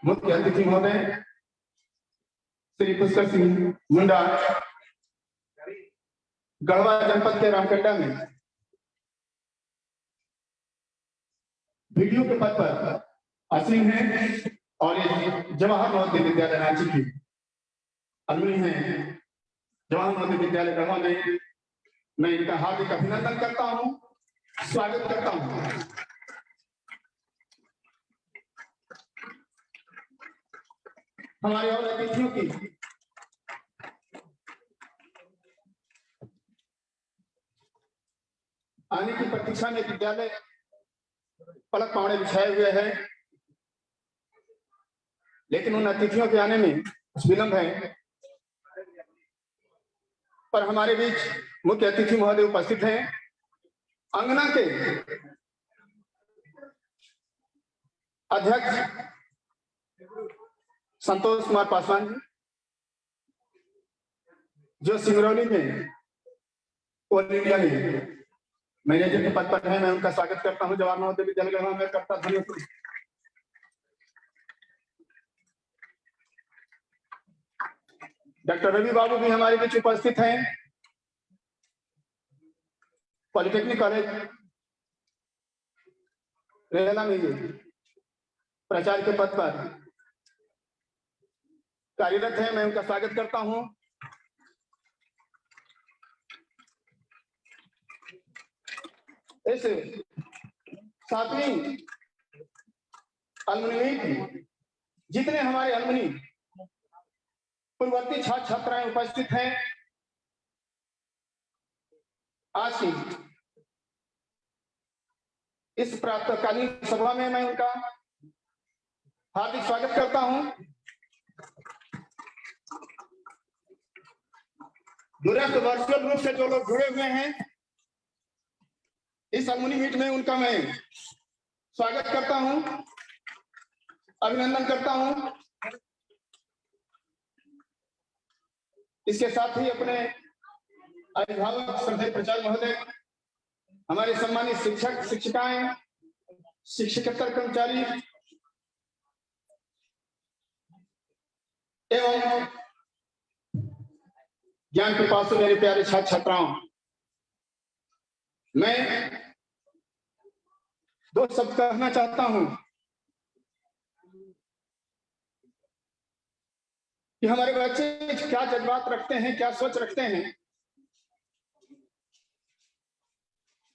मुख्य अतिथि महोदय श्री पुष्कर सिंह मुंडा गढ़वा जनपद के रामकंडा में वीडियो के पद पर असीम है और ये जवाहर नवोदय विद्यालय रांची की अलुमनी है। जवाहर नवोदय विद्यालय गढ़वा में मैं इनका हार्दिक अभिनंदन करता हूं, स्वागत करता हूं। हमारे और अतिथियों की आने की प्रतीक्षा में विद्यालय पलक पावड़े बिछाए हुए हैं, लेकिन उन अतिथियों के आने में कुछ विलंब है। पर हमारे बीच मुख्य अतिथि महोदय उपस्थित हैं। अंगना के अध्यक्ष संतोष कुमार पासवान जी, जो सिंगरौली में ऑल इंडिया में मैनेजर के पद पर है, मैं उनका स्वागत करता हूं। जवाहर नवोदय विद्यालय गढ़वा में करता धन्यवाद। डॉक्टर रवि बाबू भी हमारे बीच उपस्थित हैं। पॉलिटेक्निक कॉलेज रेला में प्राचार्य के पद पर कार्यरत है, मैं उनका स्वागत करता हूं। इस 7वीं अलुमनी जितने हमारे अलुमनी पूर्ववर्ती छात्र छात्राएं उपस्थित हैं, आज की इस प्रातःकालीन सभा में मैं उनका हार्दिक स्वागत करता हूं। दूरस्थ वर्चुअल रूप से जो लोग जुड़े हुए हैं इस अलुमनी मीट में, उनका मैं स्वागत करता हूं, अभिनंदन करता हूं। इसके साथ ही अपने अभिभावक श्रद्धेय प्राचार्य महोदय, हमारे सम्मानित शिक्षक शिक्षिकाएं, शिक्षकेतर कर्मचारी एवं ज्ञान के पास मेरे प्यारे छात्र छात्राओं, मैं 2 शब्द कहना चाहता हूं कि हमारे बच्चे क्या जज्बात रखते हैं, क्या सोच रखते हैं,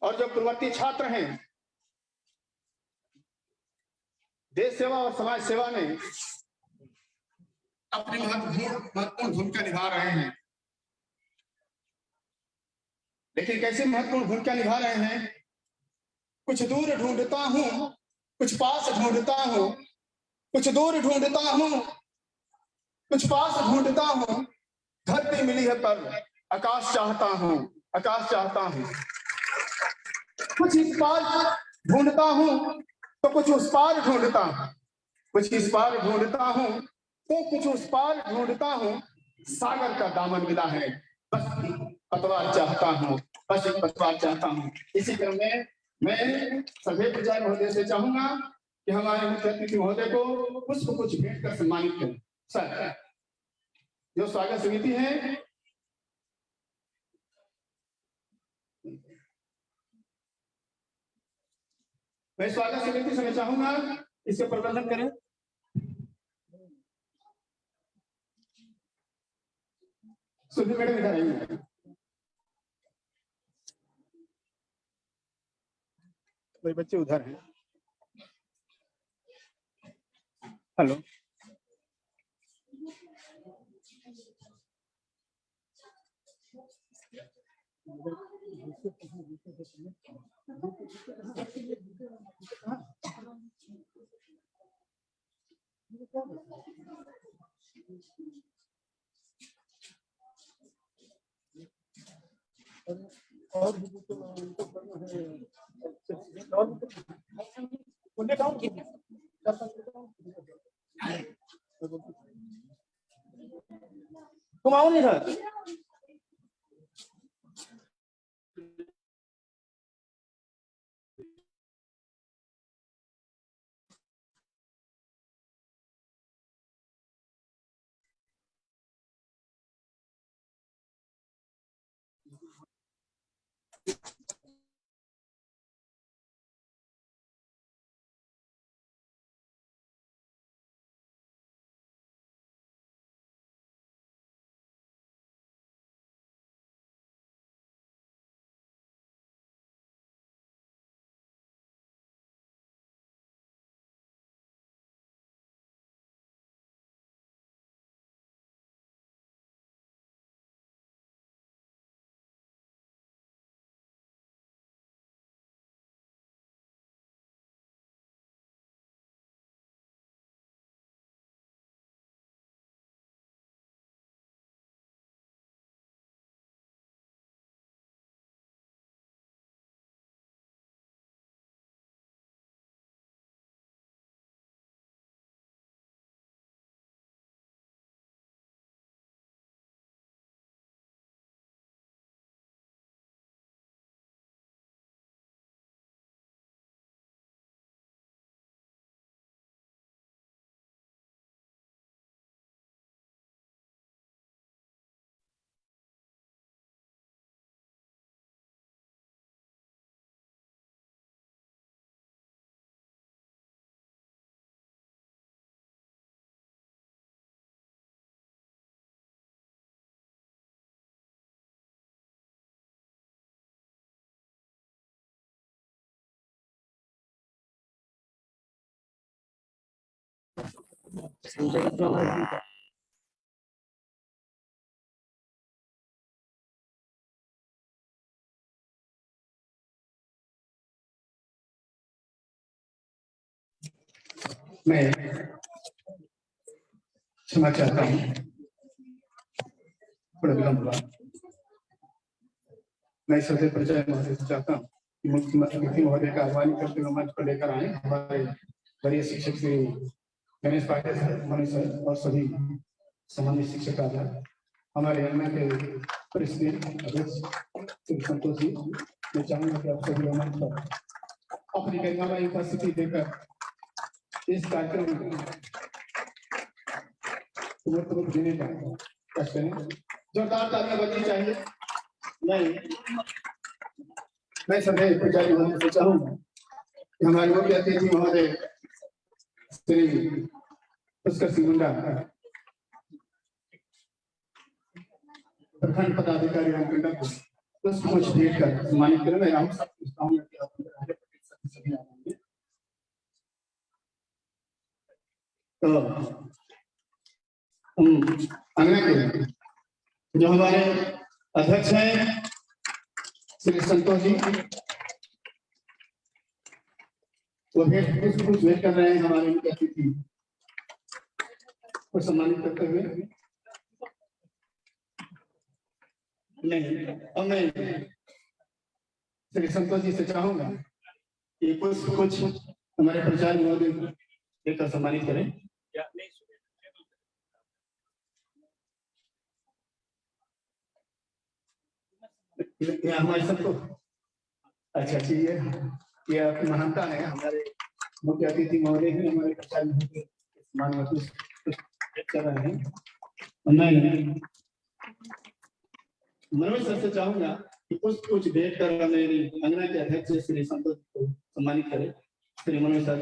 और जो पूर्ववर्ती छात्र हैं देश सेवा और समाज सेवा में अपनी महत्वपूर्ण भूमिका निभा रहे हैं। लेकिन कैसे महत्वपूर्ण भूमिका निभा रहे हैं? कुछ दूर ढूंढता हूं, कुछ पास ढूंढता हूं, कुछ दूर ढूंढता हूं, कुछ पास ढूंढता हूं, धरती मिली है पर आकाश चाहता हूं, आकाश चाहता हूं। कुछ इस पार ढूंढता हूं तो कुछ उस पार ढूंढता हूं, कुछ इस पार ढूंढता हूं तो कुछ उस पार ढूंढता हूं। सागर का दामन मिला है, बस पतवार चाहता हूं, बस एक पतवार चाहता हूं। इसी क्रम में मैं सभी प्राचार्य महोदय से चाहूंगा कि हमारे मुख्य अतिथि महोदय को पुष्प कुछ भेंट कर सम्मानित करें। सर, जो स्वागत समिति है मैं स्वागत समिति से मैं चाहूंगा इसके प्रबंधन करें। सुधी मैडम इधर आइए। कोई बच्चे उधर हैं। हेलो, और तुम आओ नहीं सर। मैं क्षमा चाहता हूँ, थोड़ा विलंब हुआ। मैं सदैव परिचय महोदय से चाहता हूँ कि मुख्यमंत्री महोदय का आह्वान करते हुए मंच पर लेकर आए हमारे वरीय शिक्षक श्री गणेश पाटिल सर, मनीष सर और सभी सम्मानित शिक्षक हमारे अन्य के प्रेसिडेंट अध्यक्ष श्री संतोष जी। मैं चाहूंगा कि आप सभी मंच पर अपनी गरिमामय उपस्थिति देकर इस कार्यक्रम में देने का कष्ट करें। जोरदार तालियां बजनी चाहिए। मैं सदैव परिचय महोदय से चाहूंगा कि हमारे मुख्य अतिथि महोदय श्री पुष्कर सिंह मुंडा, प्रखंड पदाधिकारी रामकुंडा को कुछ भेंट कर सम्मानित करें। मैं आप सब चाहूंगा कि आप सभी आएंगे। तो अंगना के जो हमारे अध्यक्ष हैं श्री संतोष जी, वो कुछ भेंट कर रहे हैं हमारे मुख्य अतिथि को सम्मानित करते हुए। नहीं, अब मैं श्री संतोष जी से चाहूंगा कि कुछ हमारे प्रचार महोदय देकर सम्मानित करें। हमारे सबको अच्छा चाहिए, ये आपकी महानता है। हमारे मुख्य अतिथि महोदय हैं, हमारे प्रचार महोदय कर रहे हैं। मैं मनोज सर से चाहूंगा कि कुछ भेंट कर मेरी अंगना के अध्यक्ष श्री संतोष को सम्मानित करें। श्री मनोज सर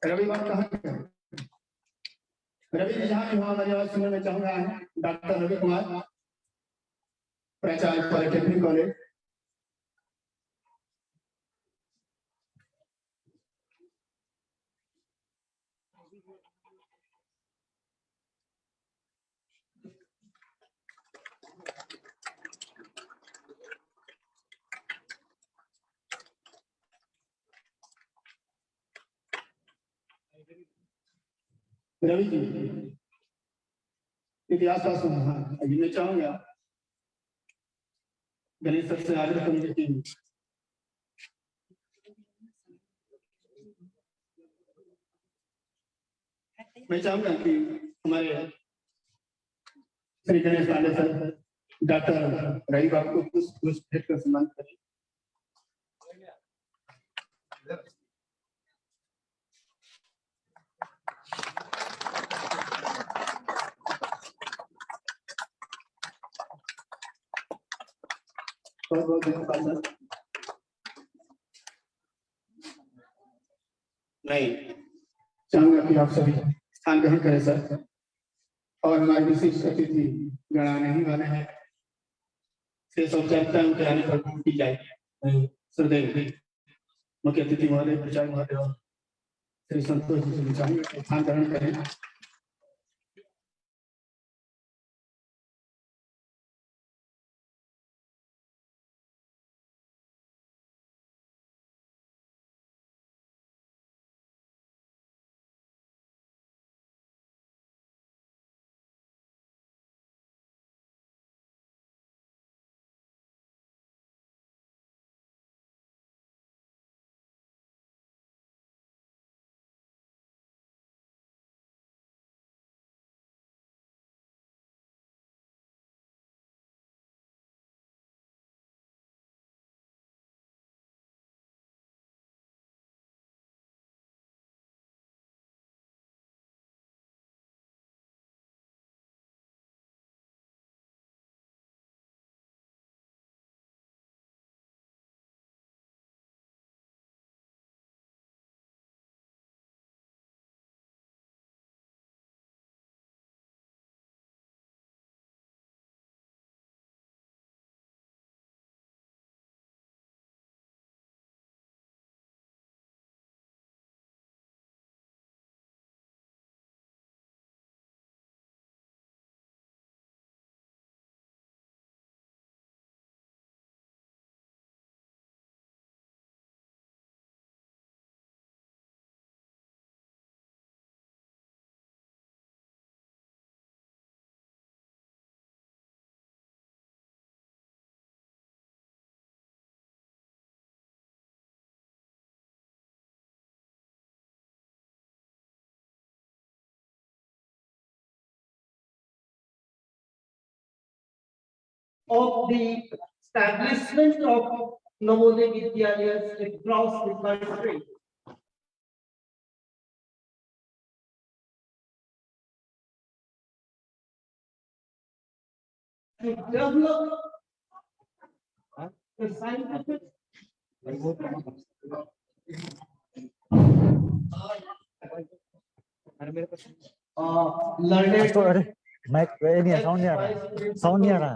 रवि बात कहाँ? रवि जी जहाँ भी हो हमारी आवाज सुनने में चाहूंगा डॉक्टर रवि कुमार, प्राचार्य पॉलिटेक्निक कॉलेज। रवि जी इतिहास पास अभी मैं चाहूंगा गणेश सर से आग्रह करूंगा कि मैं चाहूंगा कि हमारे श्री गणेश पांडे सर डॉक्टर रवि बाबू को कुछ भेंट कर सम्मान करें। बहुत बहुत धन्यवाद सर। नहीं चाहूंगा कि आप सभी स्थान ग्रहण करें सर। और हमारे विशिष्ट अतिथि गण आने ही वाले हैं। शेष औपचारिकता उनके आने पर पूर्ण की जाएगी। श्रद्धेय मुख्य अतिथि महोदय, प्रचारक महोदय और श्री संतोष जी से चाहेंगे स्थान ग्रहण करें। Of the establishment of Navodaya Vidyalayas across the country. To develop the scientific learned Mike, ini sound ni ada.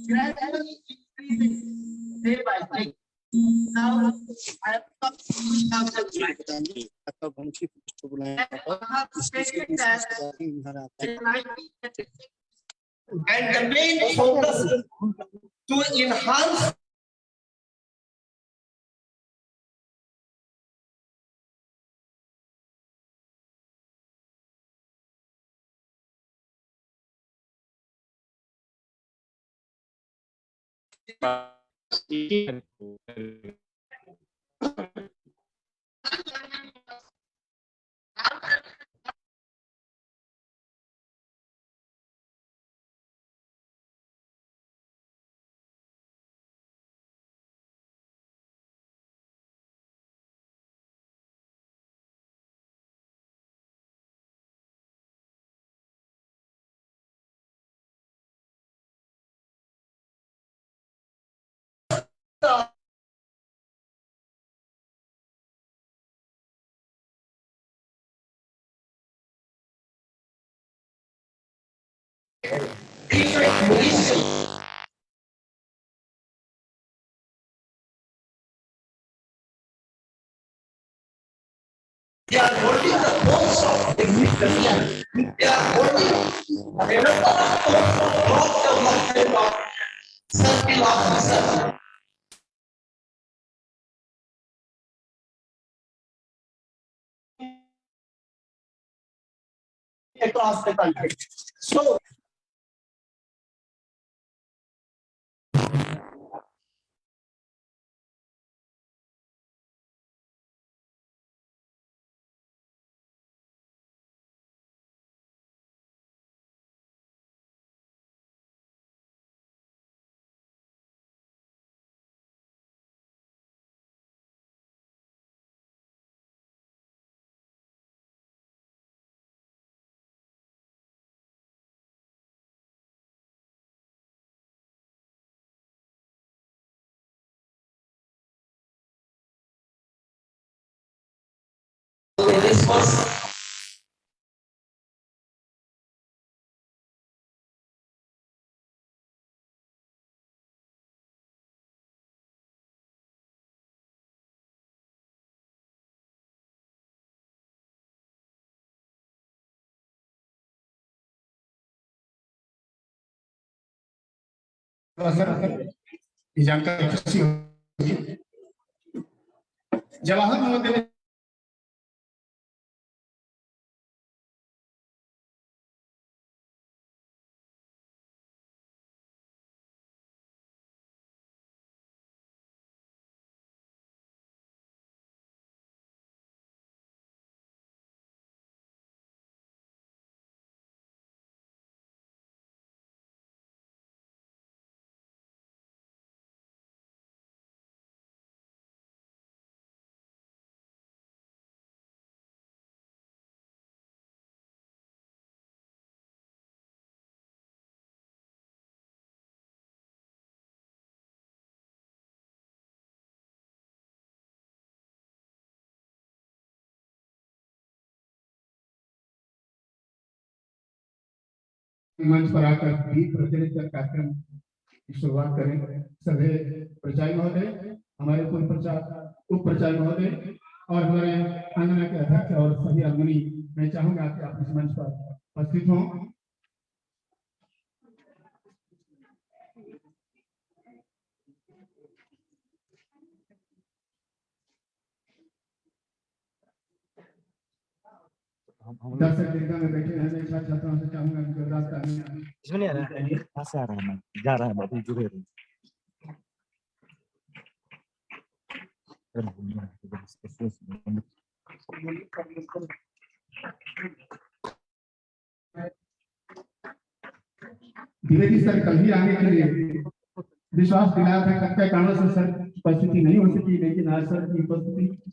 gradually increasing day by day. Now, I have got 3,000 stated that in 1936, and the main focus to enhance They are holding the hopes of the Christian. They are holding the development of circle of the sun. Across the country. So This was ये जानकर खुशी होगी। जवाहर नवोदय मंच पर आकर दीप प्रज्वलित कर कार्यक्रम की शुरुआत करें। सभी प्रचारक महोदय, हमारे उप प्रचारक महोदय और हमारे आंगन के अध्यक्ष और सभी अग्रणी, मैं चाहूंगा कि आप इस मंच पर उपस्थित हों। दर्शक दीर्घा में बैठे हैं, छात्र छात्राओं से चाहूंगा कि जोरदार तालियां। इसमें नहीं आ रहा है, कहाँ से आ रहा है? मैं जा रहा है, बाबू जुड़े रहे। धीरे सर कल ही आने के लिए विश्वास दिलाया था, कई कारणों से सर उपस्थिति नहीं हो सकी, लेकिन आज सर की उपस्थिति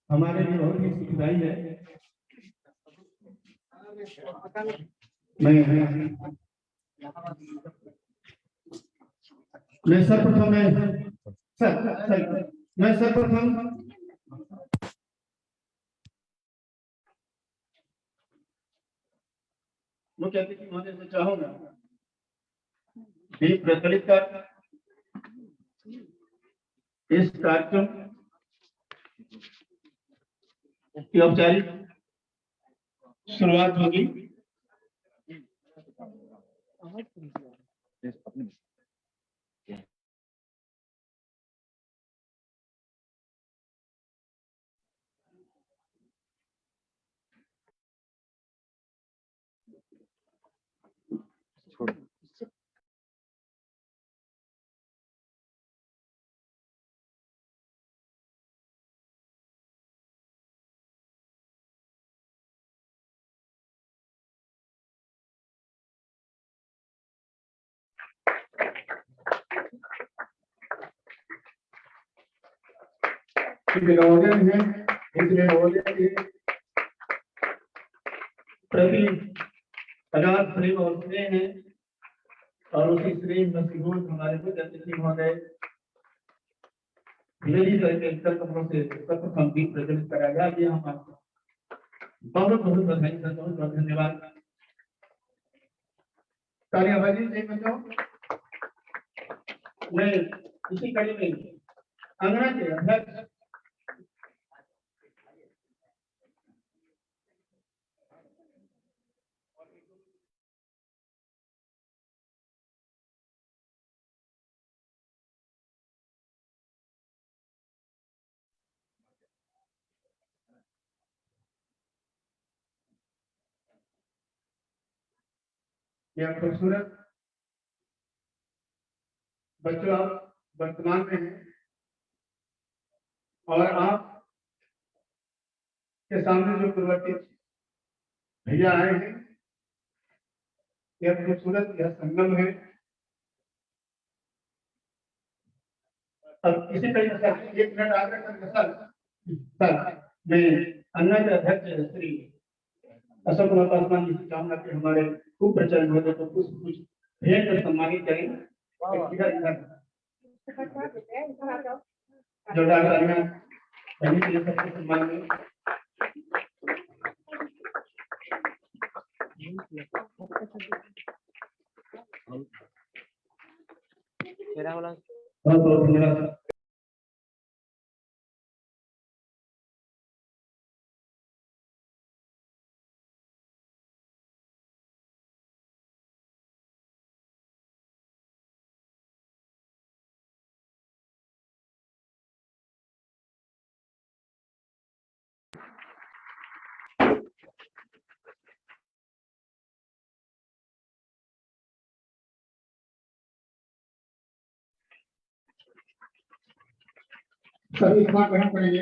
हमारे लिए बहुत ही सुखदायी है। मैं सर्वप्रथम मुख्य अतिथि महोदय से चाहूंगा दीप प्रज्वलित कर इस कार्यक्रम की औपचारिक शुरुआत होगी। नवोदय है, इसलिए नवोदय के प्रति अगाध प्रेम और स्नेह है और उसी प्रेम में हमारे मुख्य अतिथि महोदय विलेजी कल्चर कपड़ों से सर्वप्रथम गीत प्रचलित कराया गया। ये हम आपको बहुत बहुत बधाई सर, बहुत बहुत धन्यवाद। तालियां बजी एक बजाओ। मैं इसी कड़ी में अंगना के अध्यक्ष यह खूबसूरत बच्चों आप वर्तमान में हैं और आप के सामने जो पूर्ववर्ती भैया आए हैं, यह खूबसूरत यह संगम है। अब इसी तरीके से 1 मिनट आग्रह करके सर मैं अन्ना के अध्यक्ष श्री अशोक कुमार पासवान जी की कामना के हमारे खूब प्रचलन होते तो कुछ भेंट कर सम्मानित करें। जोरदार तालियां सभी के लिए सबके सम्मान में। बहुत बहुत धन्यवाद। सभी स्मार्ट ग्रहण करेंगे।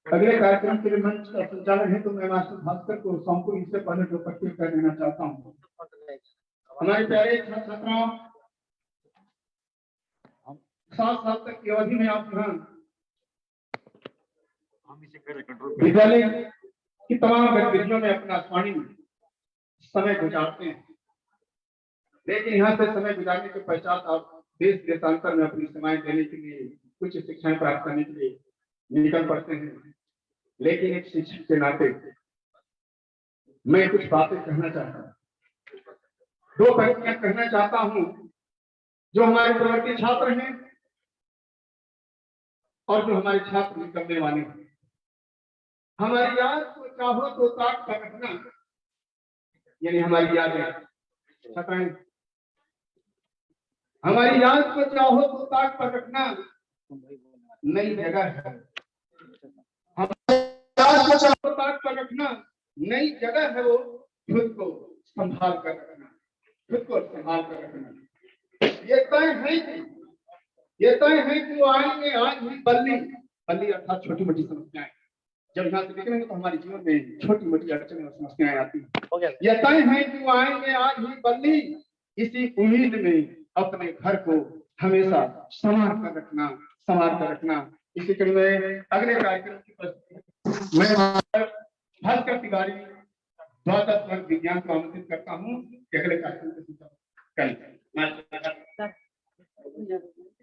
अगले कार्यक्रम के लिए मंच का संचालन है तो मैं मास्टर भास्कर को सौंपू। इससे पहले जो प्रस्तुत कर देना चाहता हूँ, हमारे प्यारे छात्र छात्राओं, 7 साल तक की अवधि में आप यहाँ विद्यालय की तमाम गतिविधियों में अपना स्वर्णिम समय गुजारते हैं, लेकिन यहाँ से समय गुजारने के पश्चात आप देश देशांतर में अपनी सेवाएं देने के लिए, कुछ शिक्षाएं प्राप्त करने के लिए निकल पड़ते हैं। लेकिन एक शिक्षक के नाते मैं कुछ बातें कहना चाहता हूँ, 2 पंक्तियां कहना चाहता हूँ जो हमारे प्रवर्ती छात्र हैं और जो हमारे छात्र निकलने वाले हैं। हमारी याद को चाहो तो ताक पर रखना, यानी हमारी यादें छात्राएं, हमारी याद को चाहो तो ताक पर रखना, नई जगह है। हमारी याद को चाहो ताक पर रखना, नई जगह है वो, खुद को संभाल कर रखना, खुद को संभाल कर रखना। ये तय है कि वो आएंगे आज भी बल्ली अर्थात छोटी मोटी समस्याएं। जब यहाँ से निकलेंगे तो हमारे जीवन में छोटी मोटी अड़चनें और समस्याएं आती हैं। यह तय है कि वो आएंगे आज भी बल्ली, इसी उम्मीद में अपने घर को हमेशा संभाल कर रखना। इसी कड़ी में अगले कार्यक्रम की प्रस्तुति मैं भास्कर तिवारी द्वादश वर्ग विज्ञान को आमंत्रित करता हूँ कि अगले कार्यक्रम की सूचना।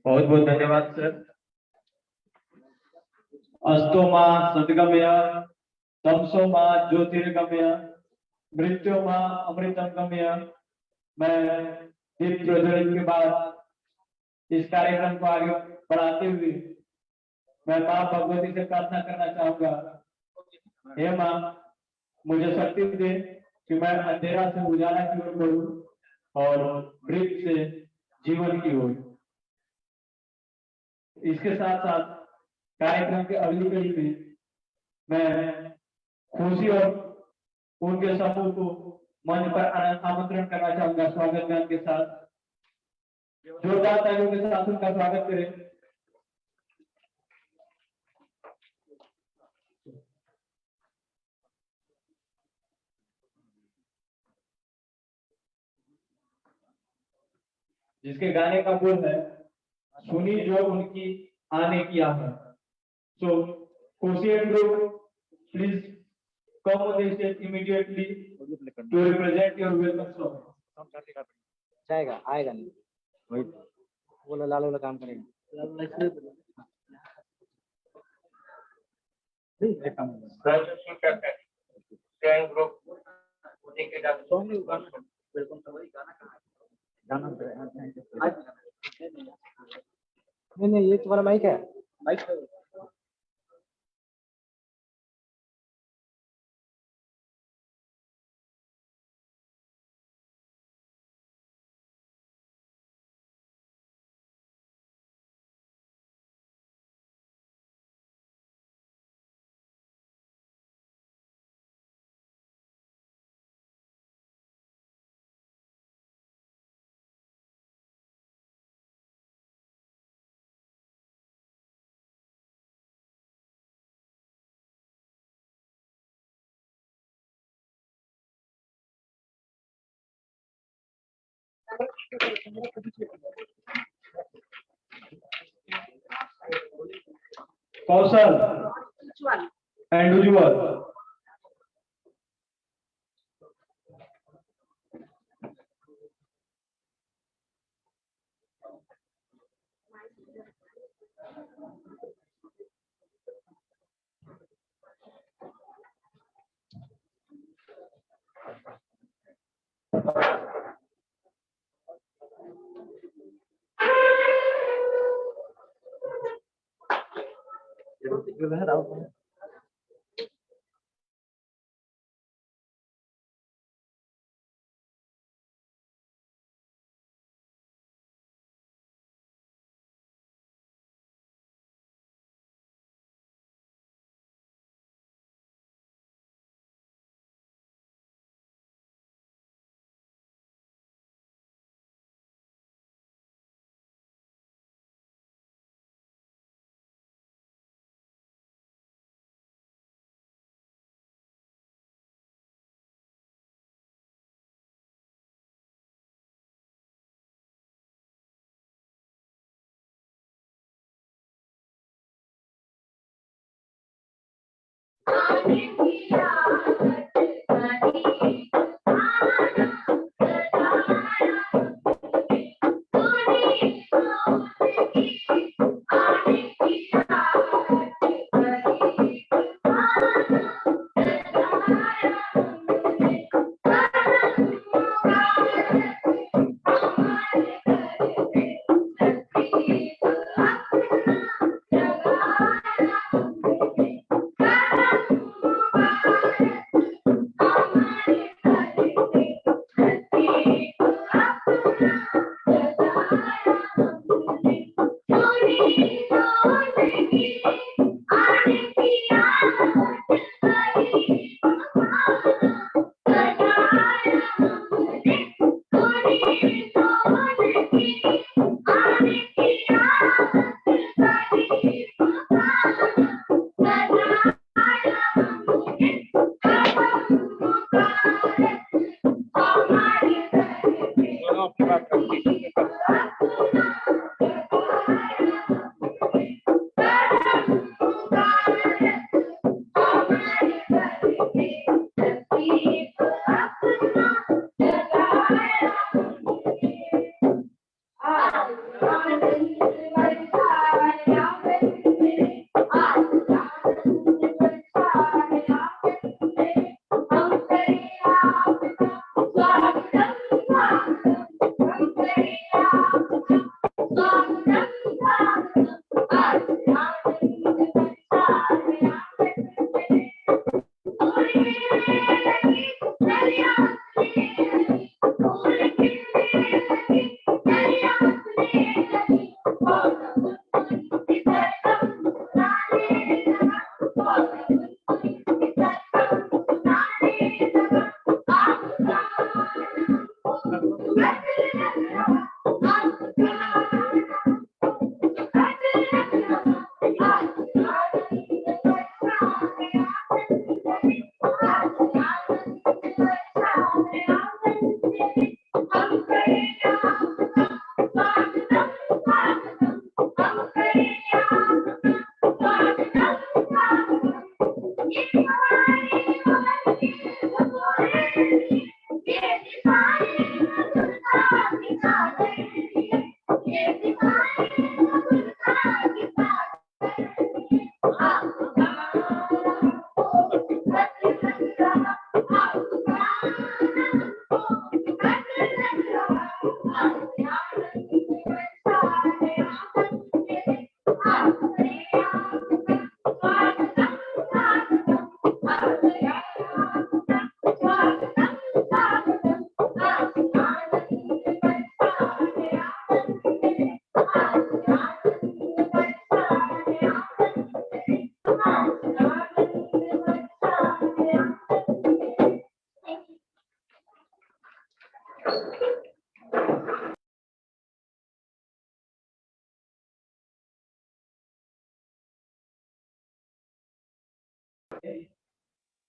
बहुत बहुत धन्यवाद सर। अस्तो मां सद्गमय, तमसो मां ज्योतिर्गमय, मृत्यु मां अमृतम गमय। मैं दीप प्रज्वलित के बाद इस कार्यक्रम को आगे बढ़ाते हुए मैं मां भगवती से प्रार्थना करना चाहूंगा, हे मां मुझे शक्ति दे कि मैं अंधेरा से उजाला की ओर बढ़ूं और मृत्यु से जीवन की ओर। इसके साथ साथ कार्यक्रम के अगली कड़ी में मैं खुशी और उनके समूह को मंच पर आमंत्रण करना चाहूंगा स्वागत गान के साथ। जोरदार तालियों के साथ उनका स्वागत करें। जिसके गाने का बोल है, सुनी जो उनकी आने की आहट। So, Kosi and group, please come on the stage immediately. to represent your welcome song. जाएगा आएगा नहीं वही बोला लाल वाला काम करेगा Transition करते हैं। Same group, उन्हीं के डांस सॉन्ग नहीं गाना वेलकम तो वही गाना कहाँ नहीं ये तुम्हारा माइक है माइक Kausal and Ujjwal.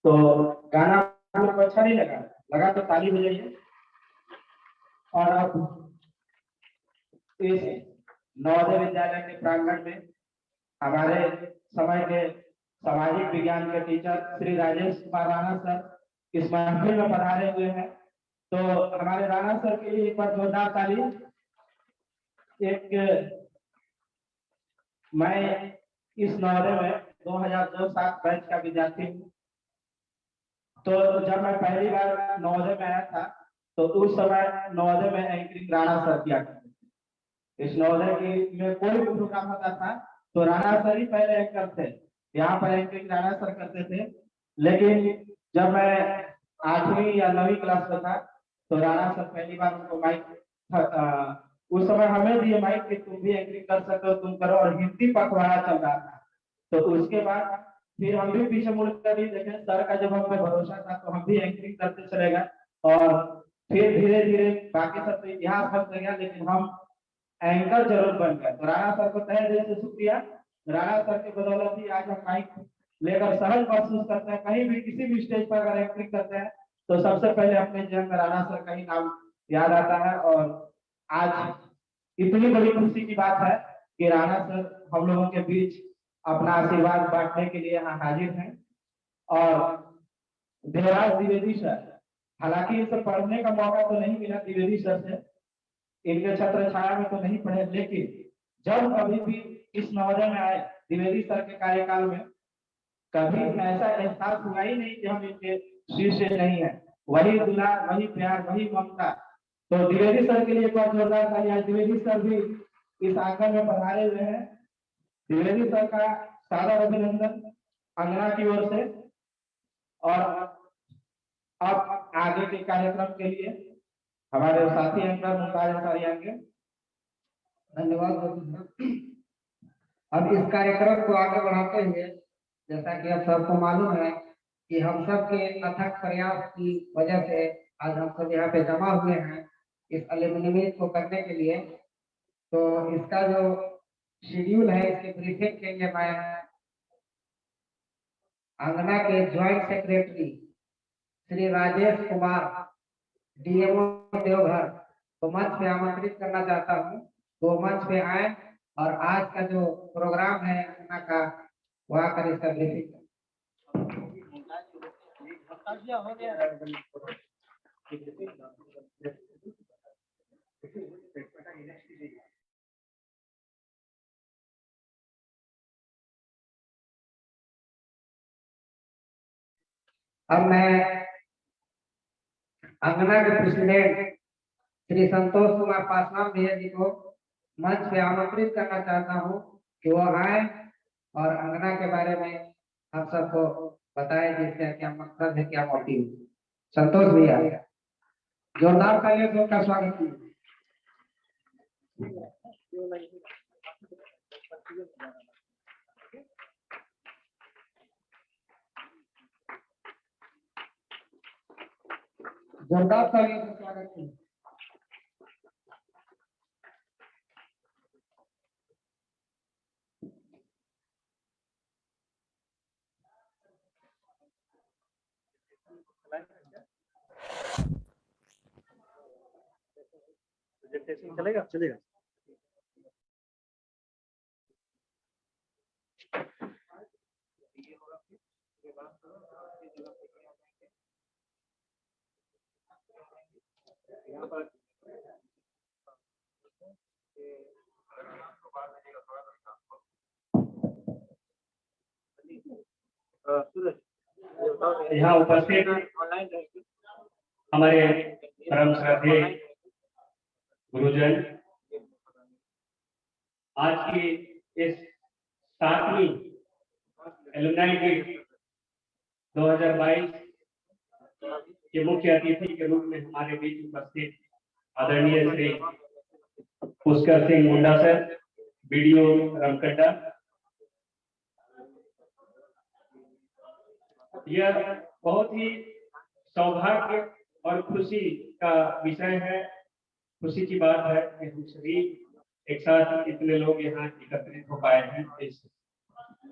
तो गाना आप लोग को अच्छा नहीं लगा? लगा तो ताली बजाइए। और अब इस नवोदय विद्यालय के प्रांगण में हमारे समय के सामाजिक विज्ञान के टीचर श्री राजेश कुमार राणा सर इस महफिल में पधारे हुए हैं। तो हमारे राणा सर के लिए एक बार जोरदार ताली। मैं इस नवोदय में 2002-07 बैच का विद्यार्थी हूँ। तो जब मैं पहली बार नवोदय में आया था तो उस समय नवोदय में एंकरिंग राणा सर किया करते थे। इस नवोदय की में कोई भी प्रोग्राम होता था तो राणा सर ही पहले एंकर थे। यहाँ पर एंकरिंग राणा सर करते थे। लेकिन जब मैं 8वीं या 9वीं क्लास में था तो राणा सर पहली बार उनको माइक उस समय हमें दिए माइक कि तुम भी एंकरिंग कर सकते हो, तुम करो। और हिंदी पखवाड़ा चल रहा था। तो उसके बाद फिर हम भी पीछे मुड़कर भी देखे, सर का जब हम पे भरोसा था तो हम भी एंकरिंग करते चले गए। और फिर धीरे धीरे बाकी सब तो इतिहास बन गया, लेकिन हम एंकर जरूर बन गए। तो राणा सर को तहे दिल से शुक्रिया। राणा सर की बदौलत ही आज हम माइक लेकर सहज महसूस करते हैं। कहीं भी किसी भी स्टेज पर अगर एंकरिंग करते हैं तो सबसे पहले अपने जीवन में राणा सर का ही नाम याद आता है। और आज इतनी बड़ी खुशी की बात है कि राणा सर हम लोगों के बीच अपना आशीर्वाद बांटने के लिए यहाँ हाजिर हैं। और देवराज द्विवेदी सर, हालांकि इनसे पढ़ने का मौका तो नहीं मिला द्विवेदी सर से, इनके छत्र छाया में तो नहीं पढ़े, लेकिन जब कभी भी इस नवोदय में आए द्विवेदी सर के कार्यकाल में, कभी ऐसा एहसास हुआ ही नहीं कि हम इनके शिष्य नहीं है। वही दुलार, वही प्यार, वही ममता। तो द्विवेदी सर के लिए एक बार जोरदार ताली। आज द्विवेदी सर भी इस आंगन में पधारे हुए हैं। द्विवेदी सर का सादर अभिनंदन अंगना की ओर से। और अब आगे के कार्यक्रम के लिए हमारे साथी एंकर मुमताज अंसारी आएंगे। धन्यवाद। अब इस कार्यक्रम को आगे बढ़ाते हुए, जैसा कि आप सबको मालूम है कि हम सब के अथक प्रयास की वजह से आज हम सब यहाँ पे जमा हुए हैं इस एल्युमिनी मीट को करने के लिए। तो इसका जो शेड्यूल है, इसके ब्रीफिंग के लिए मैं अंगना के joint secretary Shri Rajesh Kumar DMO Deoghar को मंच पे आमंत्रित करना चाहता हूँ। तो मंच पे आए और आज का जो प्रोग्राम है अंगना का, वहाँ कर इसका ब्रीफिंग। अब मैं अंगना के प्रेसिडेंट श्री संतोष कुमार पासवान भैया जी को मंच पे आमंत्रित करना चाहता हूँ कि वो आए और अंगना के बारे में हम सबको बताएं, जिसका क्या मकसद है, क्या मोटिव। संतोष भैया, जोरदार तालियों से उनका स्वागत कीजिए। जोरदार तालियों से स्वागत कीजिए। चलेगा चलेगा। यहाँ उपस्थित हमारे परम श्रद्धेय गुरुजन, आज की इस 7वीं एलुमनाई मीट 2022 के मुख्य अतिथि के रूप में हमारे बीच उपस्थित आदरणीय श्री पुष्कर सिंह मुंडा सर, बीडीओ रमकड्डा। यह बहुत ही सौभाग्य और खुशी का विषय है, खुशी की बात है कि हम सभी एक साथ इतने लोग यहाँ एकत्रित हो पाए हैं इस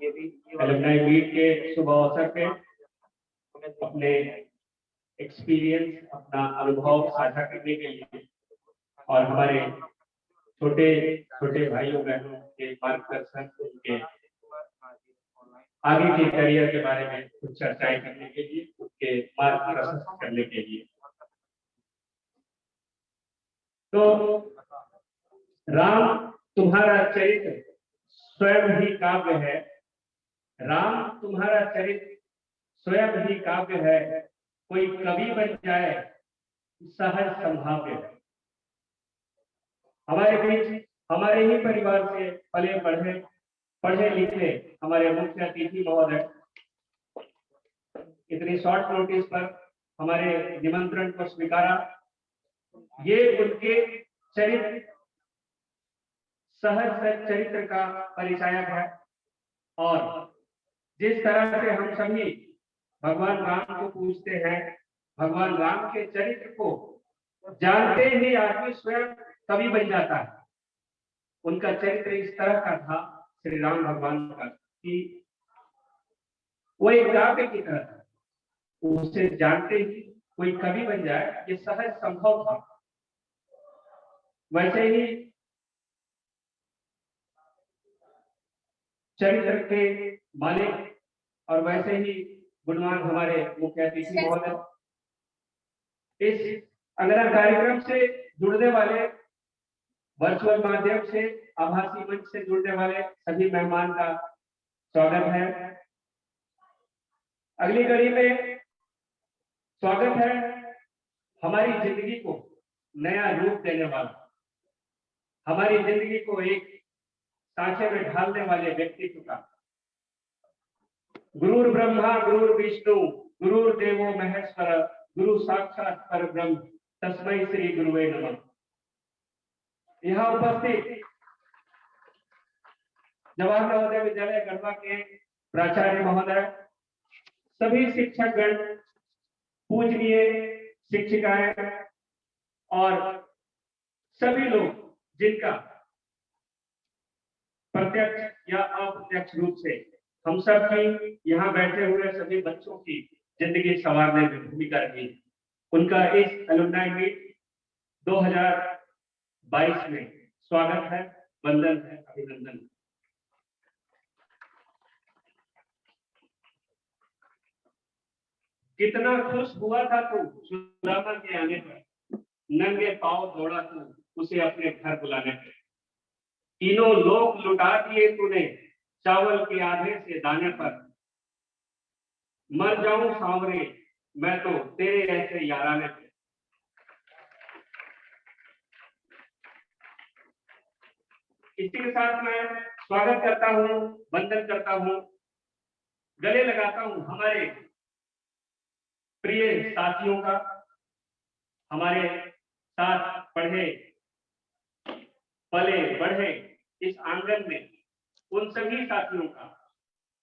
एलुमनाई मीट के शुभ अवसर पे। अपने एक्सपीरियंस, अपना अनुभव साझा करने के लिए और हमारे छोटे छोटे भाइयों बहनों के मार्गदर्शन, उनके आगे के करियर के बारे में कुछ चर्चाएं करने के लिए, उनके मार्ग प्रशस्त करने के लिए। तो राम तुम्हारा चरित्र स्वयं ही काव्य है, राम तुम्हारा चरित्र स्वयं ही काव्य है, कोई कवि बन जाए सहज संभाव्य है। हमारे बीच हमारे ही परिवार से पले पढ़े लिखे हमारे मुख्य अतिथि महोदय इतनी शॉर्ट नोटिस पर हमारे निमंत्रण को स्वीकारा। ये उनके चरित्र, सहज चरित्र का परिचायक है और जिस तरह से हम सभी भगवान राम को पूजते हैं, भगवान राम के चरित्र को जानते ही आदमी स्वयं कवि बन जाता है। उनका चरित्र इस तरह का था, श्री राम भगवान का, कि वो एक काव्य की तरह था। उसे जानते ही कोई कवि बन जाए, ये सहज संभव था। वैसे ही चरित्र के मालिक और वैसे ही गुणवान हमारे मुख्य अतिथि महोदय, इस अंगना कार्यक्रम से जुड़ने वाले, वर्चुअल माध्यम से, आभासी मंच से जुड़ने वाले सभी मेहमान का स्वागत है। अगली कड़ी में स्वागत है हमारी जिंदगी को नया रूप देने वाला, हमारी जिंदगी को एक सांचे में ढालने वाले व्यक्तित्व का। गुरुर ब्रह्मा गुरुर विष्णु गुरुर देवो महेश्वर गुरु साक्षात परब्रह्म तस्मै श्री गुरुवे नमः। यहाँ उपस्थित जवाहर नवोदय विद्यालय गढ़वा के प्राचार्य महोदय, सभी शिक्षकगण, पूजनीय शिक्षिकाएं और सभी लोग जिनका प्रत्यक्ष या अप्रत्यक्ष रूप से हम सब की यहाँ बैठे हुए सभी बच्चों की जिंदगी संवारने में भूमिका रही, उनका इस एलुमनाई मीट 2022 में स्वागत है, वंदन है, अभिनंदन। कितना खुश हुआ था तू सुदामा के आने पर, नंगे पांव दौड़ा तू उसे अपने घर बुलाने पर। तीनों लोग लुटा दिए तूने चावल के आधे से दाने पर। मर जाऊं सांवरे मैं तो तेरे ऐसे याराने पे। इसी के साथ मैं स्वागत करता हूं, वंदन करता हूं, गले लगाता हूं हमारे प्रिय साथियों का, हमारे साथ पढ़े पले बढ़े इस आंगन में उन सभी साथियों का,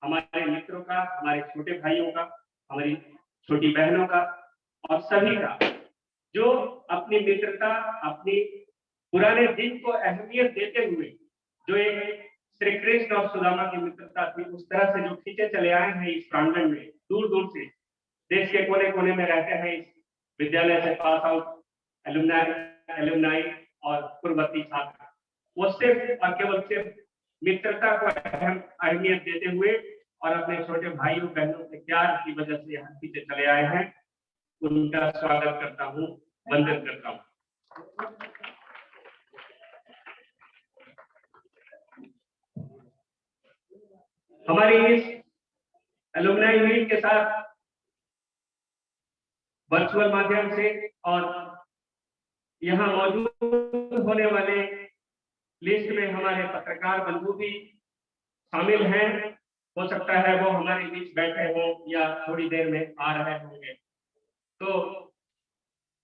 हमारे मित्रों का, हमारे छोटे भाइयों का, हमारी छोटी बहनों का और सभी का जो अपनी मित्रता, अपनी पुराने दिन को अहमियत देते हुए जो एक श्री कृष्ण और सुदामा की मित्रता थी, उस तरह से जो खींचे चले आए हैं इस प्रांगण में, दूर दूर से देश के कोने कोने में रहते हैं इस विद्यालय से पास आउट एलुमनाई और पूर्ववर्ती छात्र, वो सिर्फ और केवल सिर्फ मित्रता को अहमियत देते हुए और अपने छोटे भाइयों बहनों के प्यार की वजह से यहाँ पीछे चले आए हैं। उनका स्वागत करता हूँ, वंदन करता हूँ। हमारी इस एलुमनाई मीट के साथ वर्चुअल माध्यम से और यहाँ मौजूद होने वाले लिस्ट में हमारे पत्रकार बंधु भी शामिल हैं। हो सकता है वो हमारे बीच बैठे हों या थोड़ी देर में आ रहे होंगे, तो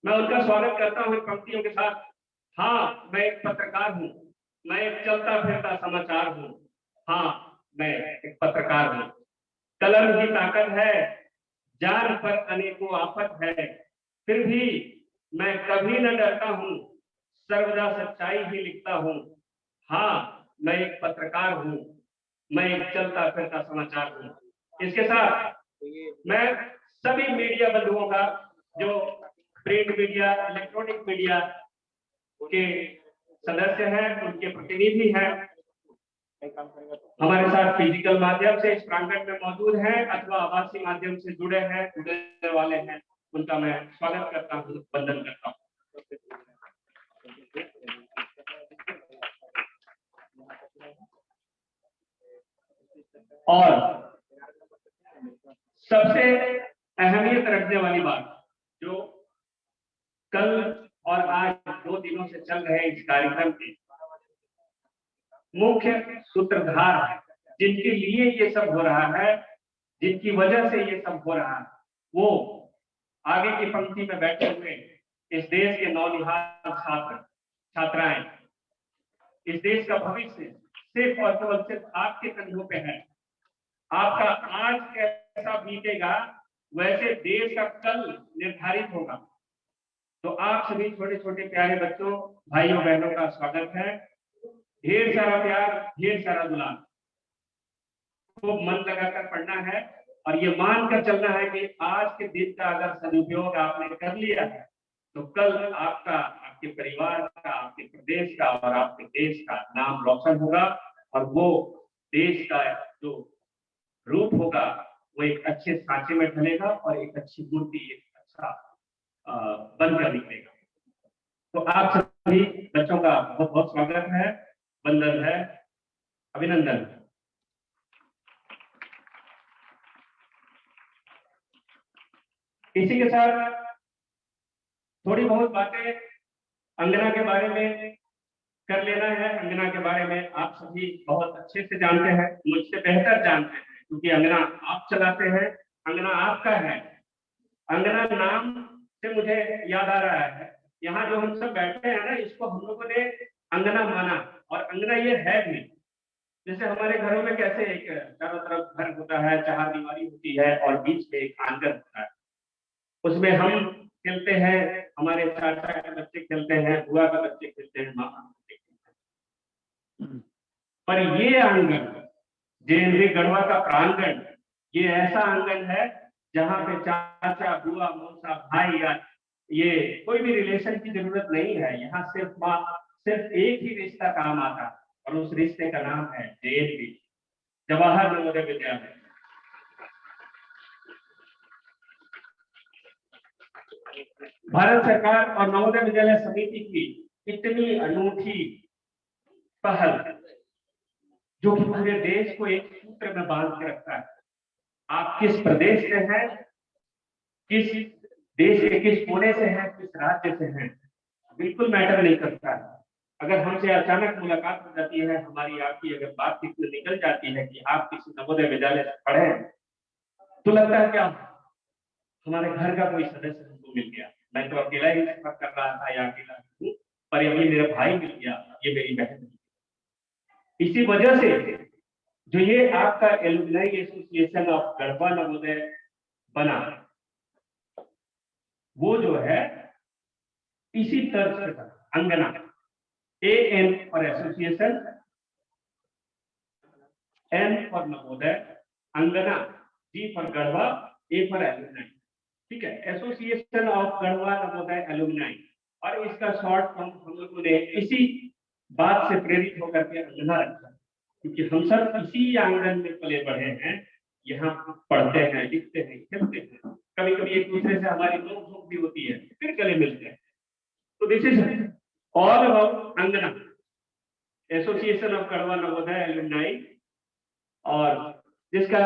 मैं उनका स्वागत करता हूँ पंक्तियों के साथ। हाँ, मैं एक पत्रकार हूँ, मैं एक चलता फिरता समाचार हूँ। हाँ, मैं एक पत्रकार हूँ। कलम ही ताकत है, जान पर अनेकों आफत है, फिर भी मैं कभी न डरता हूँ, सर्वदा सच्चाई ही लिखता हूँ। हाँ, मैं एक पत्रकार हूँ, मैं एक चलता फिरता समाचार हूँ। इसके साथ मैं सभी मीडिया बंधुओं का, जो प्रिंट मीडिया, इलेक्ट्रॉनिक मीडिया के सदस्य हैं, उनके प्रतिनिधि हैं, हमारे साथ फिजिकल माध्यम से इस प्रांगण में मौजूद हैं अथवा आभासी माध्यम से जुड़ने वाले हैं, उनका मैं स्वागत करता हूँ, वंदन करता हूँ। और सबसे अहमियत रखने वाली बात, जो कल और आज 2 दिनों से चल रहे इस कार्यक्रम के मुख्य सूत्रधार है, जिनके लिए ये सब हो रहा है, जिनकी वजह से ये सब हो रहा है, वो आगे की पंक्ति में बैठे हुए इस देश के नौनिहाल छात्र छात्राएं, इस देश का भविष्य सिर्फ और केवल सिर्फ आपके कंधों पे है। आपका आज कैसा बीतेगा, वैसे देश का कल निर्धारित होगा। तो आप सभी छोटे छोटे प्यारे बच्चों, भाइयों बहनों का स्वागत है। ढेर सारा प्यार, ढेर सारा दुलार, खूब मन लगाकर पढ़ना है और ये मानकर चलना है कि आज के दिन का अगर सदुपयोग आपने कर लिया है, तो कल आपका, आपके परिवार का, आपके प्रदेश का और आपके देश का नाम रोशन होगा और वो देश का जो रूप होगा वो एक अच्छे सांचे में ढलेगा और एक अच्छी मूर्ति, एक अच्छा बनकर निकलेगा। तो आप सभी बच्चों का बहुत बहुत स्वागत है, वंदन है, अभिनंदन। इसी के साथ थोड़ी बहुत बातें अंगना के बारे में कर लेना है। अंगना के बारे में आप सभी बहुत अच्छे से जानते हैं, मुझसे बेहतर जानते हैं, क्योंकि अंगना आप चलाते हैं, अंगना आपका है। अंगना नाम से मुझे याद आ रहा है, यहाँ जो हम सब बैठे हैं ना, इसको हम लोगों ने अंगना माना, और अंगना ये है भी। जैसे हमारे घरों में कैसे एक चारों तरफ घर होता है, 4 दीवारी होती है और बीच में एक आंगन होता है, उसमें हम खेलते हैं, हमारे चाचा के बच्चे खेलते हैं, बुआ के बच्चे खेलते हैं, मामा के बच्चे खेलते हैं। पर ये आंगन, जेएनवी गढ़वा का प्रांगण, ये ऐसा आंगन है जहाँ पे चाचा, बुआ, मौसा, भाई या ये कोई भी रिलेशन की जरूरत नहीं है। यहाँ सिर्फ एक ही रिश्ता काम आता है और उस रिश्ते का नाम है जेएनवी, जवाहर नवोदय विद्यालय। भारत सरकार और नवोदय विद्यालय समिति की इतनी अनूठी पहल, जो कि पूरे देश को एक सूत्र में बांध के रखता है। आप किस प्रदेश से हैं, किस देश के किस कोने से हैं, किस राज्य से हैं, बिल्कुल मैटर नहीं करता है। अगर हमसे अचानक मुलाकात हो जाती है, हमारी आपकी अगर बातचीत में निकल जाती है कि आप किसी नवोदय विद्यालय से पढ़े हैं, तो लगता है क्या हमारे घर का कोई सदस्य हमको मिल गया। मैं तो अकेला ही सफर कर रहा था या अकेला हूँ, पर अभी मेरा भाई मिल गया, ये मेरी बहन मिल गई। इसी वजह से जो ये आपका alumni association of Garhwa Navodaya बना, वो जो है इसी तर्ज पे था। अंगना, AN for association, N for Navodaya, अंगना, G for Garhwa, A for alumni. ठीक है, association of Garhwa Navodaya alumni, और इसका शॉर्ट फॉर्म हम लोगों ने इसी बात से प्रेरित होकर के अंगना रखा, क्योंकि हम सब इसी आंगन में पले बढ़े हैं, यहाँ पढ़ते हैं, लिखते हैं, खेलते हैं, कभी कभी एक दूसरे से हमारी नोक झोंक भी होती है, फिर गले मिलते हैं। तो this is all about Angana, association of Garhwa Navodaya alumni, और जिसका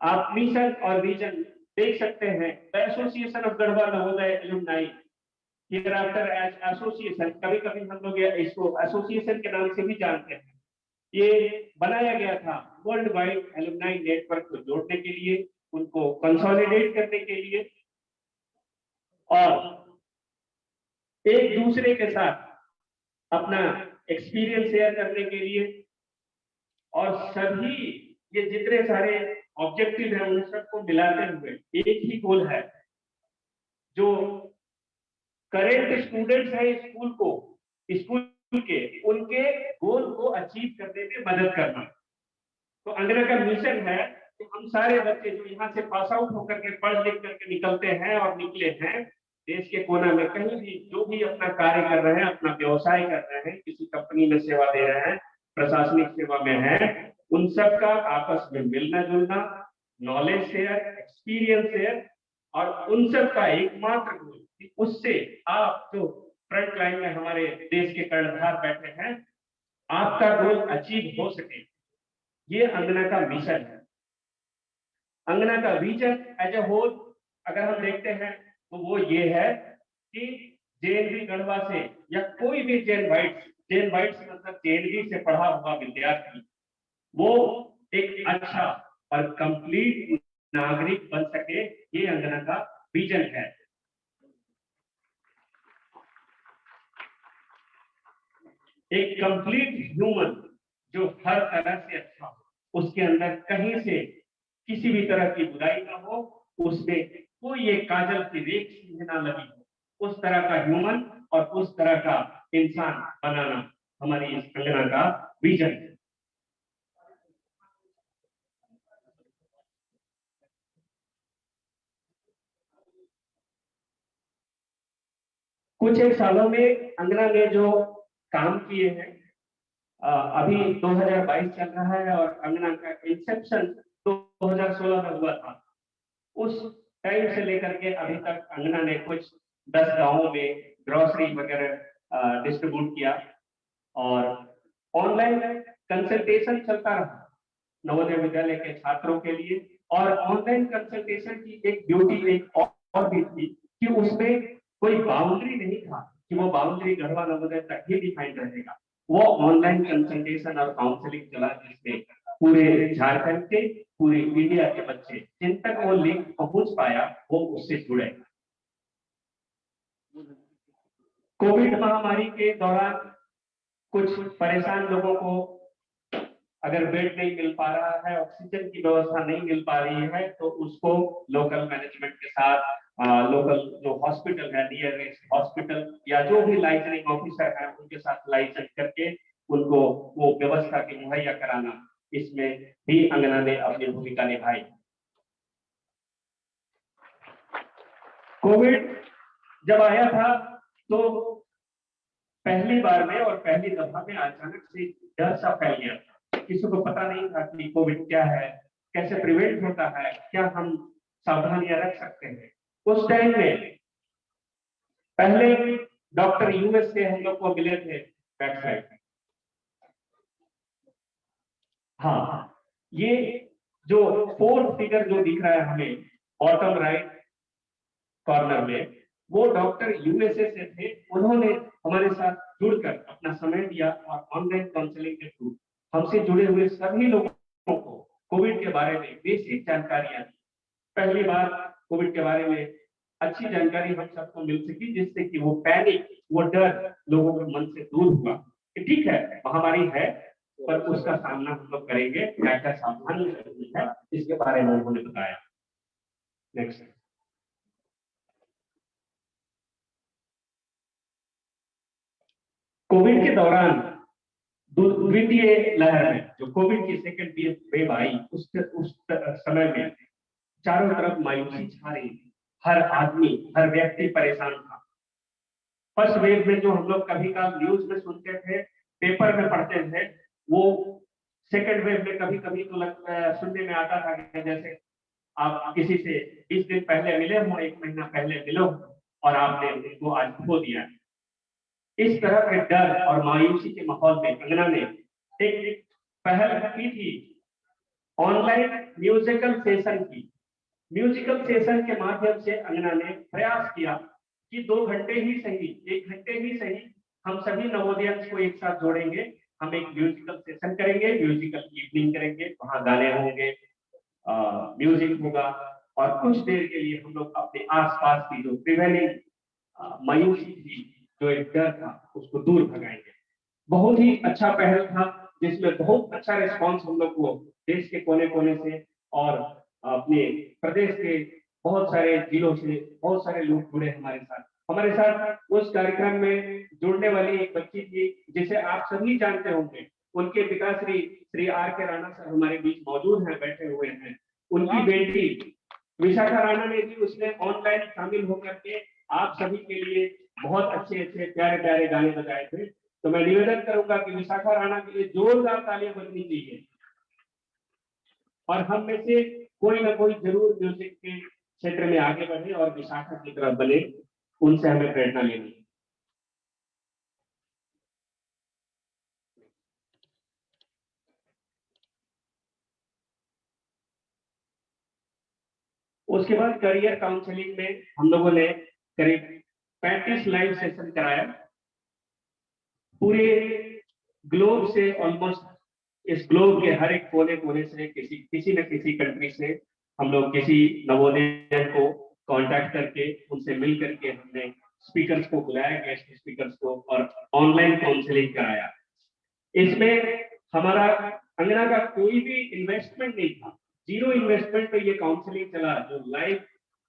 आप मिशन और विजन देख सकते हैं। Association of Garhwa Navodaya alumni hereafter as association, कभी कभी हम लोग इसको एसोसिएशन के नाम से भी जानते हैं। ये बनाया गया था वर्ल्ड वाइड एलुमनाई नेटवर्क को जोड़ने के लिए, उनको कंसोलिडेट करने के लिए, और एक दूसरे के साथ अपना एक्सपीरियंस शेयर करने के लिए, और सभी ये जितने सारे ऑब्जेक्टिव है उन सबको मिलाते हुए एक ही गोल है, जो करेंट स्टूडेंट्स है स्कूल के, उनके गोल को अचीव करने में मदद करना। तो अंगना का मिशन है कि हम सारे बच्चे जो यहाँ से पास आउट होकर के पढ़ लिख करके निकलते हैं और निकले हैं, देश के कोना में कहीं भी जो भी अपना कार्य कर रहे हैं, अपना व्यवसाय कर रहे हैं, किसी कंपनी में सेवा दे रहे हैं, प्रशासनिक सेवा में हैं, उन सब का आपस में मिलना जुलना, नॉलेज शेयर, एक्सपीरियंस शेयर, और उन सब का एकमात्र गोल कि उससे आप जो फ्रंट लाइन में हमारे देश के कर्णधार बैठे हैं, आपका गोल अचीव हो सके। ये अंगना का मिशन है। अंगना का विजन एज ए होल अगर हम देखते हैं तो वो ये है कि जेएनवी गढ़वा से या कोई भी जैन वाइट्स मतलब जेएनवी से पढ़ा हुआ विद्यार्थी वो एक अच्छा और कंप्लीट नागरिक बन सके, ये अंगना का विजन है। एक कंप्लीट ह्यूमन जो हर तरह से अच्छा हो, उसके अंदर कहीं से किसी भी तरह की बुराई ना हो, उसमें कोई एक काजल की रेख सीधे ना लगी हो, उस तरह का ह्यूमन और उस तरह का इंसान बनाना हमारी इस अंगना का विजन है। कुछ एक सालों में अंगना ने जो काम किए हैं, अभी 2022 चल रहा है और अंगना का इंसेप्शन 2016 में हुआ था। उस टाइम से लेकर के अभी तक अंगना ने कुछ 10 गांवों में ग्रोसरी वगैरह डिस्ट्रीब्यूट किया और ऑनलाइन कंसल्टेशन चलता रहा नवोदय विद्यालय के छात्रों के लिए। और ऑनलाइन कंसल्टेशन की एक ब्यूटी एक और भी थी कि उसमें कोई बाउंड्री नहीं था कि वो बाउंड्री गढ़वा नवोदय तक ही डिफाइन रहेगा। वो ऑनलाइन कंसल्टेशन और काउंसलिंग चला जिसमें पूरे झारखंड के, पूरे इंडिया के बच्चे जिन तक वो लिंक पहुंच पाया वो उससे जुड़े। कोविड महामारी के दौरान कुछ परेशान लोगों को अगर बेड नहीं मिल पा रहा है, ऑक्सीजन की व्यवस्था नहीं मिल पा रही है, तो उसको लोकल मैनेजमेंट के साथ लोकल जो हॉस्पिटल है, नियरेस्ट हॉस्पिटल या जो भी लाइसेंसिंग ऑफिसर है उनके साथ लाइसेंस करके उनको वो व्यवस्था की मुहैया कराना, इसमें भी अंगना ने अपनी भूमिका निभाई। कोविड जब आया था तो पहली बार में और पहली दफा में अचानक से डर सा फैल गया था। किसी को पता नहीं था कि कोविड क्या है, कैसे प्रिवेंट होता है, क्या हम सावधानियां रख सकते हैं। उस टाइम में पहले डॉक्टर यूएस से हम लोग को मिले थे बैक साइड में। हाँ, ये जो फोर्थ फिगर जो दिख रहा है हमें बॉटम राइट कॉर्नर में, वो डॉक्टर यूएसए से थे। उन्होंने हमारे साथ जुड़कर अपना समय दिया और ऑनलाइन काउंसलिंग के थ्रू हमसे जुड़े हुए सभी लोगों को कोविड के बारे में बेसिक जानकारियां दी। पहली बार कोविड के बारे में अच्छी जानकारी हम सबको मिल सकी, जिससे कि वो पैनिक, वो डर लोगों के मन से दूर हुआ कि ठीक है महामारी है पर उसका सामना हम लोग करेंगे, क्या क्या सावधानी जरूरी है, इसके बारे में उन्होंने बताया। नेक्स्ट। कोविड के दौरान द्वितीय लहर में जो कोविड की सेकेंड वेव आई, उस समय में चारों तरफ मायूसी छा रही थी। हर आदमी, हर व्यक्ति परेशान था। फर्स्ट वेव में जो हम लोग कभी का न्यूज में सुनते थे, पेपर में पढ़ते थे, वो सेकेंड वेव में कभी कभी तो सुनने में आता था कि जैसे आप किसी से 20 दिन पहले मिले हो, 1 महीना पहले मिलो और आपने उनको आज खो दिया। इस तरह के डर और मायूसी के माहौल में अंगना ने एक पहल की थी, ऑनलाइन म्यूजिकल सेशन की। म्यूजिकल सेशन के माध्यम से अंगना ने प्रयास किया कि 2 घंटे ही सही, 1 घंटे ही सही, हम सभी नवोदयंस को एक साथ जोड़ेंगे, हम एक म्यूजिकल सेशन करेंगे, म्यूजिकल इवनिंग करेंगे, वहां गाने होंगे, म्यूजिक होगा और कुछ देर के लिए हम लोग अपने आसपास की जो प्रिवेलिंग मायूसी थी, जो एक डर था, उसको दूर भगाएंगे। बहुत ही अच्छा पहल था जिसमें बहुत अच्छा रिस्पांस हम लोग को देश के कोने कोने से और अपने प्रदेश के बहुत सारे जिलों से बहुत सारे लोग जुड़े हमारे साथ। उस कार्यक्रम में जुड़ने वाली एक बच्ची थी जिसे आप सभी जानते होंगे, उनके पिताश्री श्री आर के राणा सर हमारे बीच मौजूद हैं, बैठे हुए हैं। उनकी बेटी विशाखा राणा ने भी उसमें ऑनलाइन शामिल होकर के आप सभी के लिए बहुत अच्छे अच्छे प्यारे प्यारे गाने बजाए थे। तो मैं निवेदन करूंगा कि विशाखा राणा के लिए जोरदार तालियां बजनी चाहिए और हम में से कोई ना कोई जरूर म्यूजिक के क्षेत्र में आगे बढ़े और विशाखा की तरफ बने, उनसे हमें प्रेरणा लेनी है। उसके बाद करियर काउंसलिंग में हम लोगों ने करीब 35 लाइव सेशन कराया पूरे ग्लोब से। ऑलमोस्ट इस ग्लोब के हर एक कोने कोने से किसी न किसी कंट्री से हम लोग किसी नवोदय को कांटेक्ट करके उनसे मिल करके हमने स्पीकर्स को बुलाया, गेस्ट स्पीकर्स को, और ऑनलाइन काउंसलिंग कराया। इसमें हमारा अंगना का कोई भी इन्वेस्टमेंट नहीं था, जीरो इन्वेस्टमेंट पे ये काउंसलिंग चला। जो लाइव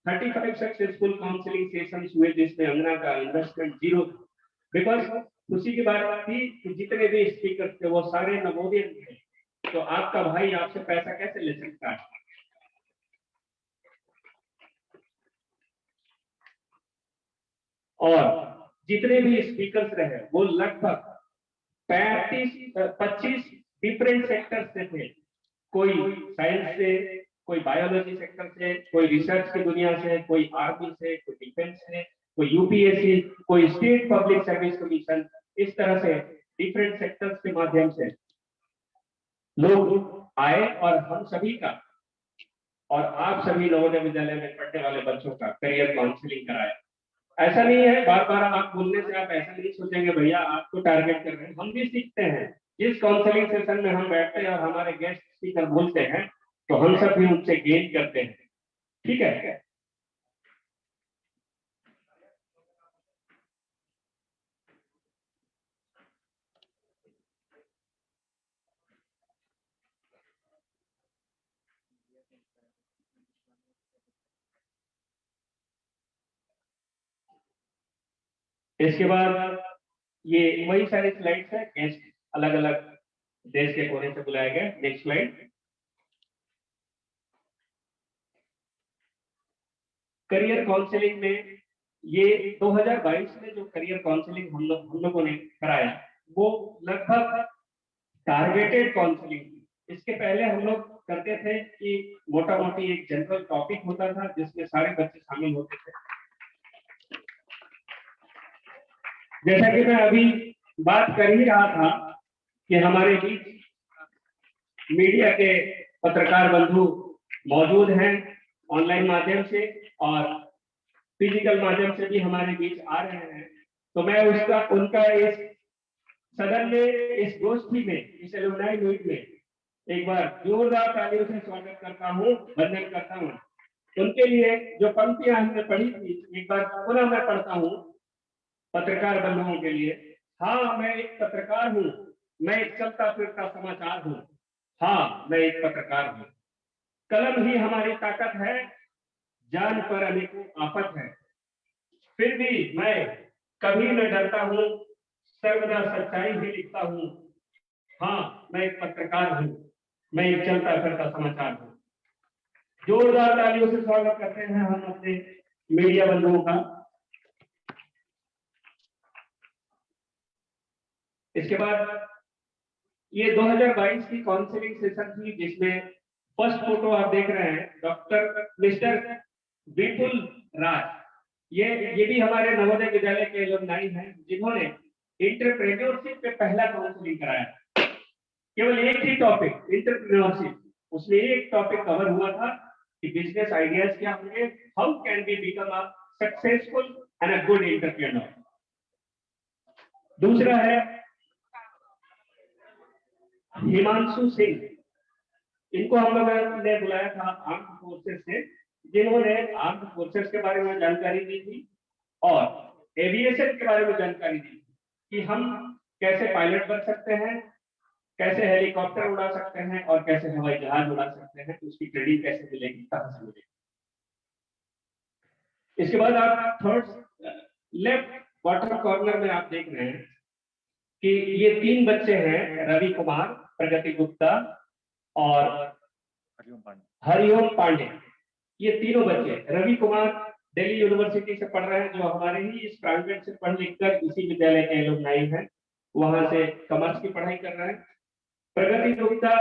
35 सक्सेसफुल काउंसलिंग सेशंस हुए जिसमें अंगना का इन्वेस्टमेंट जीरो था। बिकॉज खुशी की बात थी कि जितने भी स्पीकर थे वो सारे नवोदय थे, तो आपका भाई आपसे पैसा कैसे ले सकता है। और जितने भी स्पीकर्स रहे वो लगभग 25 डिफरेंट सेक्टर से थे। कोई साइंस से, कोई बायोलॉजी सेक्टर से, कोई रिसर्च की दुनिया से, कोई आर्मी से, कोई डिफेंस से, कोई यूपीएससी, कोई स्टेट पब्लिक सर्विस कमीशन, इस तरह से डिफरेंट सेक्टर्स के माध्यम से लोग आए और हम सभी का और आप सभी नवोदय विद्यालय में पढ़ने वाले बच्चों का करियर काउंसलिंग कराया। ऐसा नहीं है, बार बार आप बोलने से आप ऐसा नहीं सोचेंगे भैया आपको टारगेट कर रहे हैं। हम भी सीखते हैं, जिस काउंसलिंग सेशन में हम बैठते हैं और हमारे गेस्ट स्पीकर बोलते हैं तो हम सब भी उनसे गेन करते हैं। ठीक है, इसके बाद ये वही सारे स्लाइड्स है, गेस्ट अलग अलग देश के कोने से बुलाए गए। Next slide. करियर काउंसलिंग में ये 2022 में जो करियर काउंसलिंग हम लोगों ने कराया वो लगभग टारगेटेड काउंसलिंग थी। इसके पहले हम लोग करते थे कि मोटा मोटी एक जनरल टॉपिक होता था जिसमें सारे बच्चे शामिल होते थे। जैसा कि मैं अभी बात कर ही रहा था कि हमारे बीच मीडिया के पत्रकार बंधु मौजूद हैं ऑनलाइन माध्यम से और फिजिकल माध्यम से भी हमारे बीच आ रहे हैं, तो मैं उनका इस सदन में, इस गोष्ठी में, इस एलुमनाई मीट में एक बार जोरदार तालियों से स्वागत करता हूँ, वंदन करता हूँ। उनके लिए जो पंक्तियां हमने पढ़ी थी एक बार पुनः मैं पढ़ता हूँ पत्रकार बंधुओं के लिए। हाँ, मैं एक पत्रकार हूँ, मैं एक चलता फिरता समाचार हूँ। हाँ, मैं एक पत्रकार हूँ। कलम ही हमारी ताकत है, जान पर अनेकों आफत है, फिर भी मैं कभी न डरता हूँ, सर्वदा सच्चाई ही लिखता हूँ। हाँ, मैं एक पत्रकार हूँ, मैं एक चलता फिरता समाचार हूँ। जोरदार तालियों से स्वागत करते हैं हम अपने मीडिया बंधुओं का। इसके बाद ये 2022 की काउंसलिंग सेशन थी जिसमें फर्स्ट फोटो आप देख रहे हैं डॉक्टर मिस्टर विपुल राज। ये भी हमारे नवोदय विद्यालय के एलुमनाई हैं जिन्होंने एंटरप्रेन्योरशिप पे पहला काउंसलिंग कराया। केवल एक ही टॉपिक एंटरप्रेन्योरशिप, उसमें एक टॉपिक कवर हुआ था कि बिजनेस आइडियाज क्या होंगे, how can be become a successful and a good entrepreneur. दूसरा है हिमांशु सिंह, इनको हम लोगों ने बुलाया था आर्म्ड फोर्सेस से, जिन्होंने आर्म्ड फोर्सेस के बारे में जानकारी दी थी और एविएशन के बारे में जानकारी दी कि हम कैसे पायलट बन सकते हैं, कैसे हेलीकॉप्टर उड़ा सकते हैं और कैसे हवाई जहाज उड़ा सकते हैं, उसकी ट्रेनिंग कैसे मिलेगी, कहां से मिलेगी। इसके बाद आप थर्ड लेफ्ट बॉटम कॉर्नर में आप देख रहे हैं कि ये 3 बच्चे हैं, रवि कुमार, प्रगति गुप्ता और हरिओम पांडे। हरिओम पांडे, ये तीनों बच्चे। रवि कुमार दिल्ली यूनिवर्सिटी से पढ़ रहे हैं, जो हमारे ही इस प्राइवेट से पढ़ लिख कर इसी विद्यालय के एलुमनाई हैं, वहां से कॉमर्स की पढ़ाई कर रहे हैं। प्रगति गुप्ता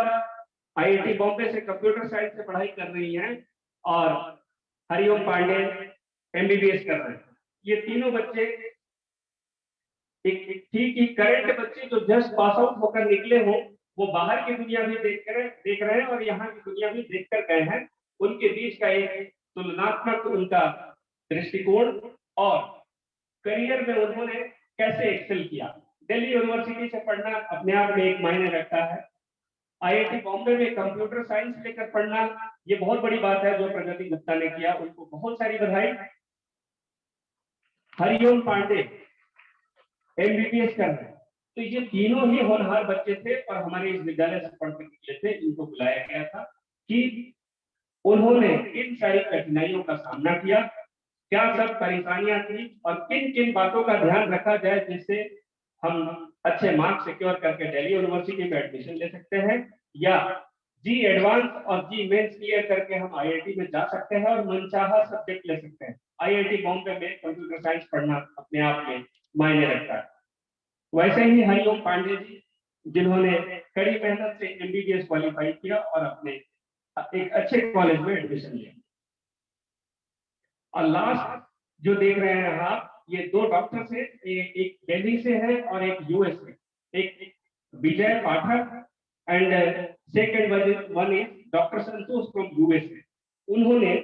आईआईटी बॉम्बे से कंप्यूटर साइंस से पढ़ाई कर रही हैं, और हरिओम पांडे एमबीबीएस कर रहे हैं। ये तीनों बच्चे ठीक ही करंट बच्चे जो जस्ट पास आउट होकर निकले हों, वो बाहर की दुनिया भी देख रहे हैं और यहाँ की दुनिया भी देख कर गए हैं। उनके बीच का एक तुलनात्मक उनका दृष्टिकोण और करियर में उन्होंने कैसे एक्सेल किया। दिल्ली यूनिवर्सिटी से पढ़ना अपने आप में एक मायने रखता है। आईआईटी बॉम्बे में कंप्यूटर साइंस लेकर पढ़ना, ये बहुत बड़ी बात है जो प्रगति गुप्ता ने किया, उनको बहुत सारी बधाई। हरिओम पांडे एमबीबीएस कर रहे हैं। तो ये तीनों ही होनहार बच्चे थे और हमारे इस विद्यालय से पढ़ कर निकले थे। इनको बुलाया गया था कि उन्होंने किन सारी कठिनाइयों का सामना किया, क्या सब परेशानियां थी और किन किन बातों का ध्यान रखा जाए जिससे हम अच्छे मार्क्स सिक्योर करके दिल्ली यूनिवर्सिटी में एडमिशन ले सकते हैं, या जी एडवांस और जी मेंस क्लियर करके हम आईआईटी में जा सकते हैं और मनचाहा सब्जेक्ट ले सकते हैं। आईआईटी बॉम्बे में कंप्यूटर साइंस पढ़ना अपने आप में मायने रखता है। वैसे ही हरिओम पांडे जी, जिन्होंने कड़ी मेहनत से एमबीबीएस क्वालिफाई किया और अपने एक अच्छे कॉलेज में एडमिशन लिया। और लास्ट जो देख रहे हैं आप, ये दो डॉक्टर्स हैं, एक दिल्ली से है और एक यूएस से। एक Vijay Pathak and second one is doctor Santosh from USA. उन्होंने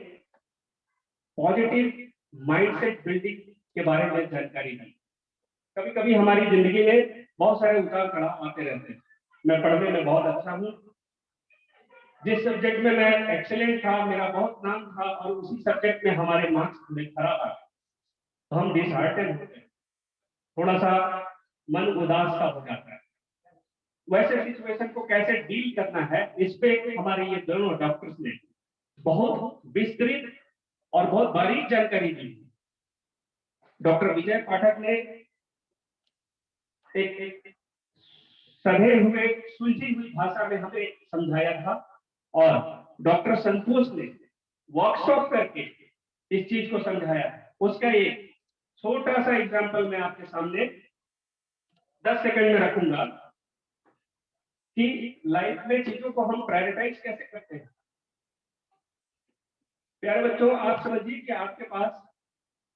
पॉजिटिव माइंडसेट बिल्डिंग के बारे में जानकारी दी। कभी कभी हमारी जिंदगी में बहुत सारे उतार चढ़ाव आते रहते हैं। मैं पढ़ने में बहुत अच्छा हूँ, जिस सब्जेक्ट में मैं एक्सेलेंट था, मेरा बहुत नाम था, और उसी सब्जेक्ट में हमारे मार्क्स थोड़े खराब आ गए, तो हम डिसहार्टेन होते हैं, थोड़ा सा मन उदास सा हो जाता है। वैसे सिचुएशन को कैसे डील करना है, इस पे हमारे ये दोनों डॉक्टर्स ने बहुत विस्तृत और बहुत बारीक जानकारी दी। डॉक्टर विजय पाठक ने एक सधे हुए सुलझी हुई भाषा में हमें समझाया था, और डॉक्टर संतोष ने वर्कशॉप करके इस चीज को समझाया। उसका एक छोटा सा एग्जांपल मैं आपके सामने 10 सेकंड में रखूंगा कि लाइफ में चीजों को हम प्रायोरिटाइज कैसे करते हैं। प्यारे बच्चों, आप समझिए कि आपके पास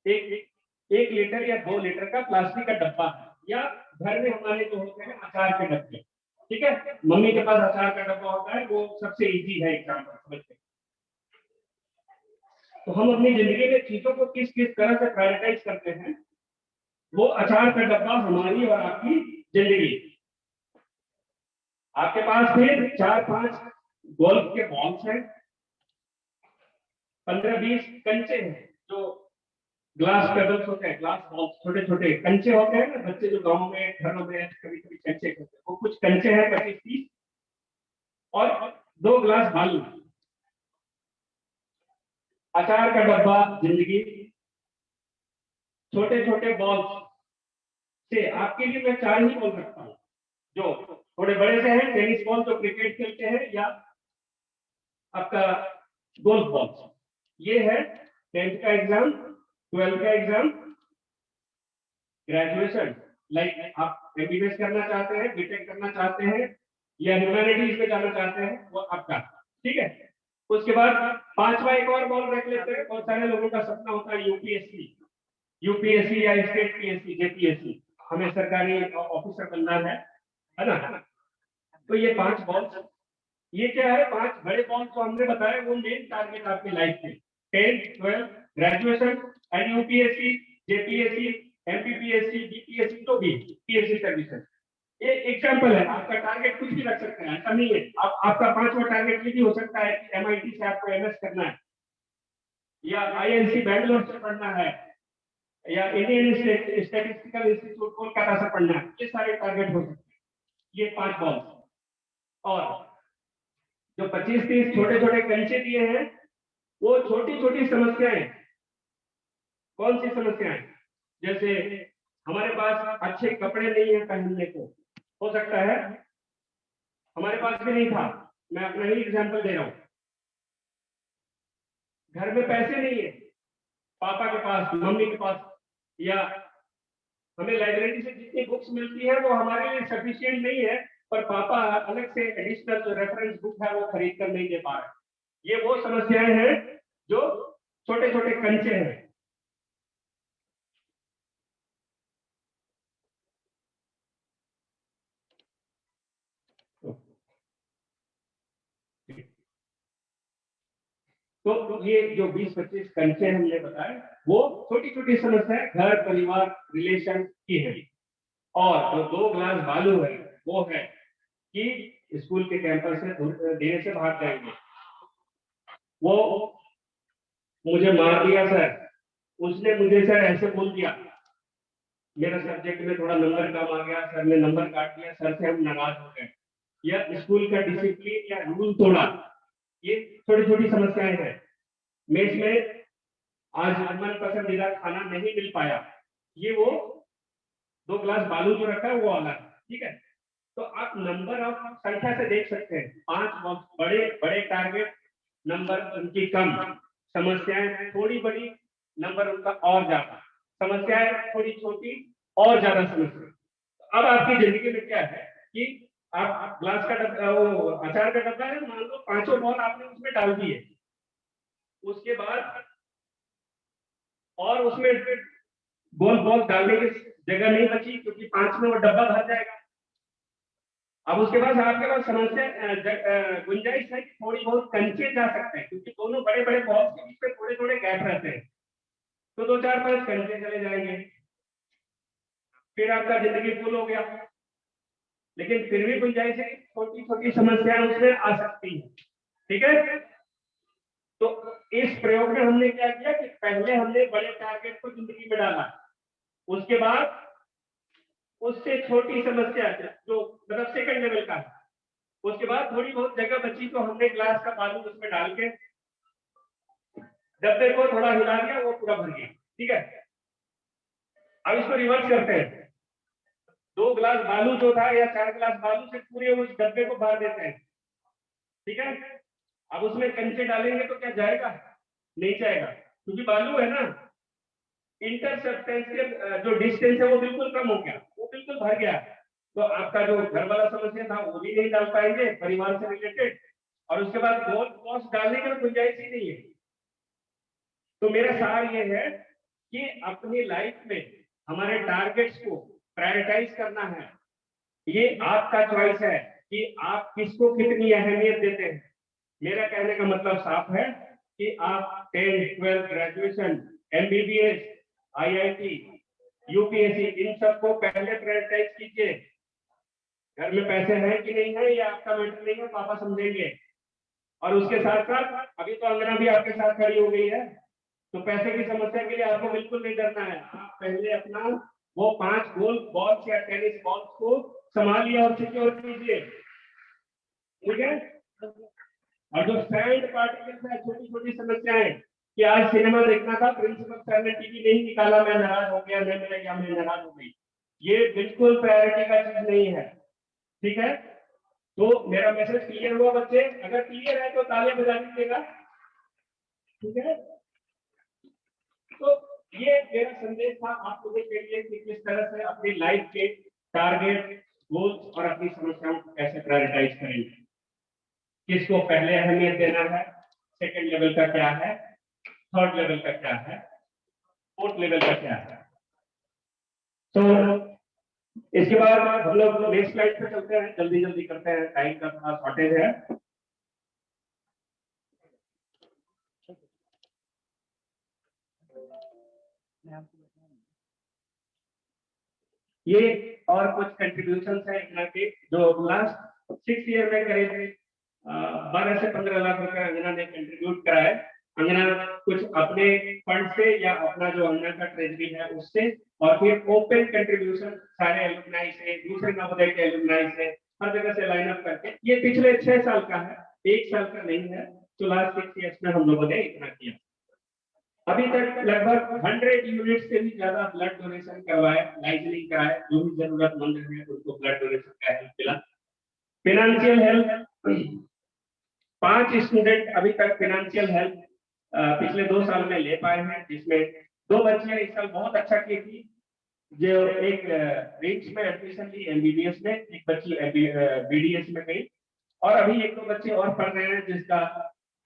एक लीटर या 2 लीटर का प्लास्टिक का डब्बा है, या घर में हमारे जो होते हैं अचार के डब्बे, ठीक है, मम्मी के पास अचार का डब्बा होता है, वो सबसे इजी है एग्जांपल समझते हैं। तो हम अपनी जिंदगी में चीजों को किस किस तरह से प्रायोरिटाइज करते हैं, वो अचार का डब्बा हमारी और आपकी जिंदगी। आपके पास फिर 4-5 गोल्फ के बॉल्स हैं, 15-20 कंचे हैं, जो ग्लास पेबल्स होते हैं, ग्लास बॉल्स, छोटे छोटे कंचे होते हैं ना, बच्चे जो गाँव में घरों में कभी कभी कंचे खेलते हैं, वो कुछ कंचे हैं 25-30, और 2 ग्लास बालू। अचार का डब्बा जिंदगी, छोटे छोटे बॉल्स से आपके लिए मैं 4 ही बोल सकता हूँ। जो थोड़े बड़े से हैं, टेनिस बॉल जो क्रिकेट खेलते हैं, या आपका गोल्फ बॉल। ये है 10th का एग्जाम, 12th का एग्जाम, ग्रेजुएशन, लाइक आप एमबीबीएस करना चाहते हैं, बीटेक करना चाहते हैं, या ह्यूमैनिटीज में जाना चाहते हैं, वो आपका, ठीक है। उसके बाद 5वां एक और बॉल रख लेते हैं। बहुत सारे लोगों का सपना होता है यूपीएससी या स्टेट पीएससी, जेपीएससी, हमें सरकारी ऑफिसर बनना है ना। तो ये 5 बॉल्स, ये क्या है, 5 बड़े बॉल्स जो हमने बताया, वो मेन टारगेट आपकी लाइफ के 10th, 12th, graduation and UPSC, JPSC, MPPSC, BPSC, तो भी पीएससी सर्विसेज। ये एग्जांपल है, आपका टारगेट कुछ भी रख सकते हैं, ऐसा नहीं है। आपका 5वां टारगेट ये भी हो सकता है कि एमआईटी से आपको एमएस करना है, या आईएनसी बैंगलोर से पढ़ना है, या इंडियन स्टैटिस्टिकल इंस्टीट्यूट कोलकाता से पढ़ना है। ये सारे टारगेट हो सकते हैं, ये 5 बॉल्स। और जो 25-30 छोटे छोटे कंचे दिए हैं, वो छोटी छोटी समस्याएं। कौन सी समस्याएं? जैसे हमारे पास अच्छे कपड़े नहीं है पहनने को, हो सकता है हमारे पास भी नहीं था, मैं अपना ही एग्जांपल दे रहा हूँ। घर में पैसे नहीं है पापा के पास, मम्मी के पास, या हमें लाइब्रेरी से जितनी बुक्स मिलती है वो हमारे लिए सफिशिएंट नहीं है, पर पापा अलग से एडिशनल जो रेफरेंस बुक है वो खरीद कर नहीं दे पा रहे। ये वो समस्याएं हैं जो छोटे छोटे कंचे हैं। तो ये जो 20-25 कंचे हमने बताए वो छोटी छोटी समस्याएं घर परिवार रिलेशन की है। और जो 2 ग्लास बालू है वो है कि स्कूल के कैंपस से देर से भाग जाएंगे, वो मुझे मार दिया सर, उसने मुझे सर ऐसे बोल दिया, मेरा सब्जेक्ट में थोड़ा नंबर कम आ गया, सर ने नंबर काट दिया, सर से हम नाराज हो गए, या स्कूल का डिसिप्लिन या रूल तोड़ा। ये छोटी छोटी समस्याएं हैं। मेस में आज मन पसंदीदा खाना नहीं मिल पाया, ये वो 2 ग्लास बालू जो रखा है वो अलग है, ठीक है। तो आप नंबर ऑफ संख्या से देख सकते हैं, 5 बड़े बड़े टारगेट, नंबर उनकी कम, समस्याएं थोड़ी बड़ी, नंबर उनका और ज्यादा, समस्याएं थोड़ी छोटी और ज्यादा समस्या। अब आपकी जिंदगी में क्या है कि आप ग्लास का डब्बा, वो अचार का डब्बा है, मान लो 5 बॉल आपने उसमें डाल दिए, उसके बाद और उसमें गोल बॉल डालने की जगह नहीं बची क्योंकि 5 में वो डब्बा भर जाएगा। अब उसके बाद आपके पास समस्या गुंजाइश है कि थोड़ी बहुत कंचे जा सकते हैं, क्योंकि दोनों बड़े बड़े बॉल्स के बीच में थोड़े थोड़े गैप रहते हैं, तो 2 4 5 कंचे चले जाएंगे, फिर आपका जिंदगी फुल हो गया। लेकिन फिर भी गुंजाइश है, छोटी छोटी समस्याएं उसमें आ सकती है, ठीक है। तो इस प्रयोग में हमने क्या किया कि पहले हमने बड़े टारगेट को जिंदगी में डाला, उसके बाद उससे छोटी समस्या जो मतलब सेकंड लेवल का, उसके बाद थोड़ी बहुत जगह बची तो हमने ग्लास का बालू उसमें डाल के डब्बे को थोड़ा हिला दिया, वो पूरा भर गया, ठीक है। अब इसको रिवर्स करते हैं, 2 ग्लास बालू जो था या 4 ग्लास बालू से पूरे उस डब्बे को भर देते हैं, ठीक है। अब उसमें कंचे डालेंगे तो क्या जाएगा? नहीं जाएगा, क्योंकि बालू है ना, इंटरसेप्टेंशियल जो डिस्टेंस है वो बिल्कुल कम हो गया, वो बिल्कुल भर गया। तो आपका जो घर वाला समस्या था वो भी नहीं डाल पाएंगे, परिवार से रिलेटेड, और उसके बाद गोल कॉस्ट डालने की गुंजाइश ही नहीं है। तो मेरा सार ये है कि अपनी लाइफ में हमारे टारगेट्स को प्रायोरिटाइज करना है। ये आपका चॉइस है कि आप किसको कितनी अहमियत देते हैं। मेरा कहने का मतलब साफ है कि आप 10th 12th graduation, MBBS, IIT, UPSC, इन सबको पहले प्रायोरिटाइज कीजिए। घर में पैसे हैं कि नहीं है, ये आपका मैटर नहीं है, पापा समझेंगे। और उसके साथ साथ अभी तो अंगना भी आपके साथ खड़ी हो गई है, तो पैसे की समस्या के लिए आपको बिल्कुल नहीं डरना है। आप पहले अपना वो 5 गोल बॉल्स या टेनिस बॉल्स को संभालिए और सिक्योर कीजिए, ठीक है। और जो सैंड पार्टिकल्स है, छोटी छोटी समस्याएं, कि आज सिनेमा देखना था, प्रिंसिपल सर ने टीवी नहीं निकाला, मैं नाराज हो गया, मैं मेरा या मैं नाराज हो गई, ये बिल्कुल प्रायोरिटी का चीज नहीं है, ठीक है। तो मेरा मैसेज क्लियर हुआ बच्चे? अगर क्लियर है तो तालियां बजा दीजिएगा, ठीक है। तो ये मेरा संदेश था आप लोगों के लिए कि किस तरह से अपनी लाइफ के टारगेट, गोल्स और अपनी समस्याओं को कैसे प्रायोरिटाइज करेंगे, किसको पहले अहमियत देना है, सेकंड लेवल का क्या है, थर्ड लेवल का क्या है, फोर्थ लेवल का क्या है। तो इसके बाद हम लोग नेक्स्ट स्लाइड पे चलते हैं, जल्दी जल्दी करते हैं, टाइम का थोड़ा शॉर्टेज है। ये और कुछ कंट्रीब्यूशन है इतना के जो लास्ट 6 ईयर में करे थे, 12 से 15 लाख रुपए अंजना ने कंट्रीब्यूट करा है। अंजना कुछ अपने फंड से या अपना जो अंजना का ट्रेजरी है उससे, और फिर ओपन कंट्रीब्यूशन सारे एलुमनाई से, दूसरे नवोदय के एलुमनाई से, हर जगह से लाइन अप करके, ये पिछले 6 साल का है, 1 साल का नहीं है। तो लास्ट 6 ईयर्स में हम लोगों ने इतना किया। अभी तक लगभग 100 यूनिट से भी ज्यादा ब्लड डोनेशन करवाए, लाइजनिंग कराए, जो भी जरूरतमंद है उनको ब्लड डोनेशन का हेल्प मिला। फाइनेंशियल हेल्प 5 स्टूडेंट अभी तक फाइनेंशियल हेल्प पिछले 2 साल में ले पाए हैं, जिसमें 2 बच्चियां इस साल बहुत अच्छा की थी, जो एक रिम्स में एडमिशन ली एमबीबीएस में, एक बच्ची बीडीएस में गई, और अभी 1-2 बच्चे और पढ़ रहे हैं जिसका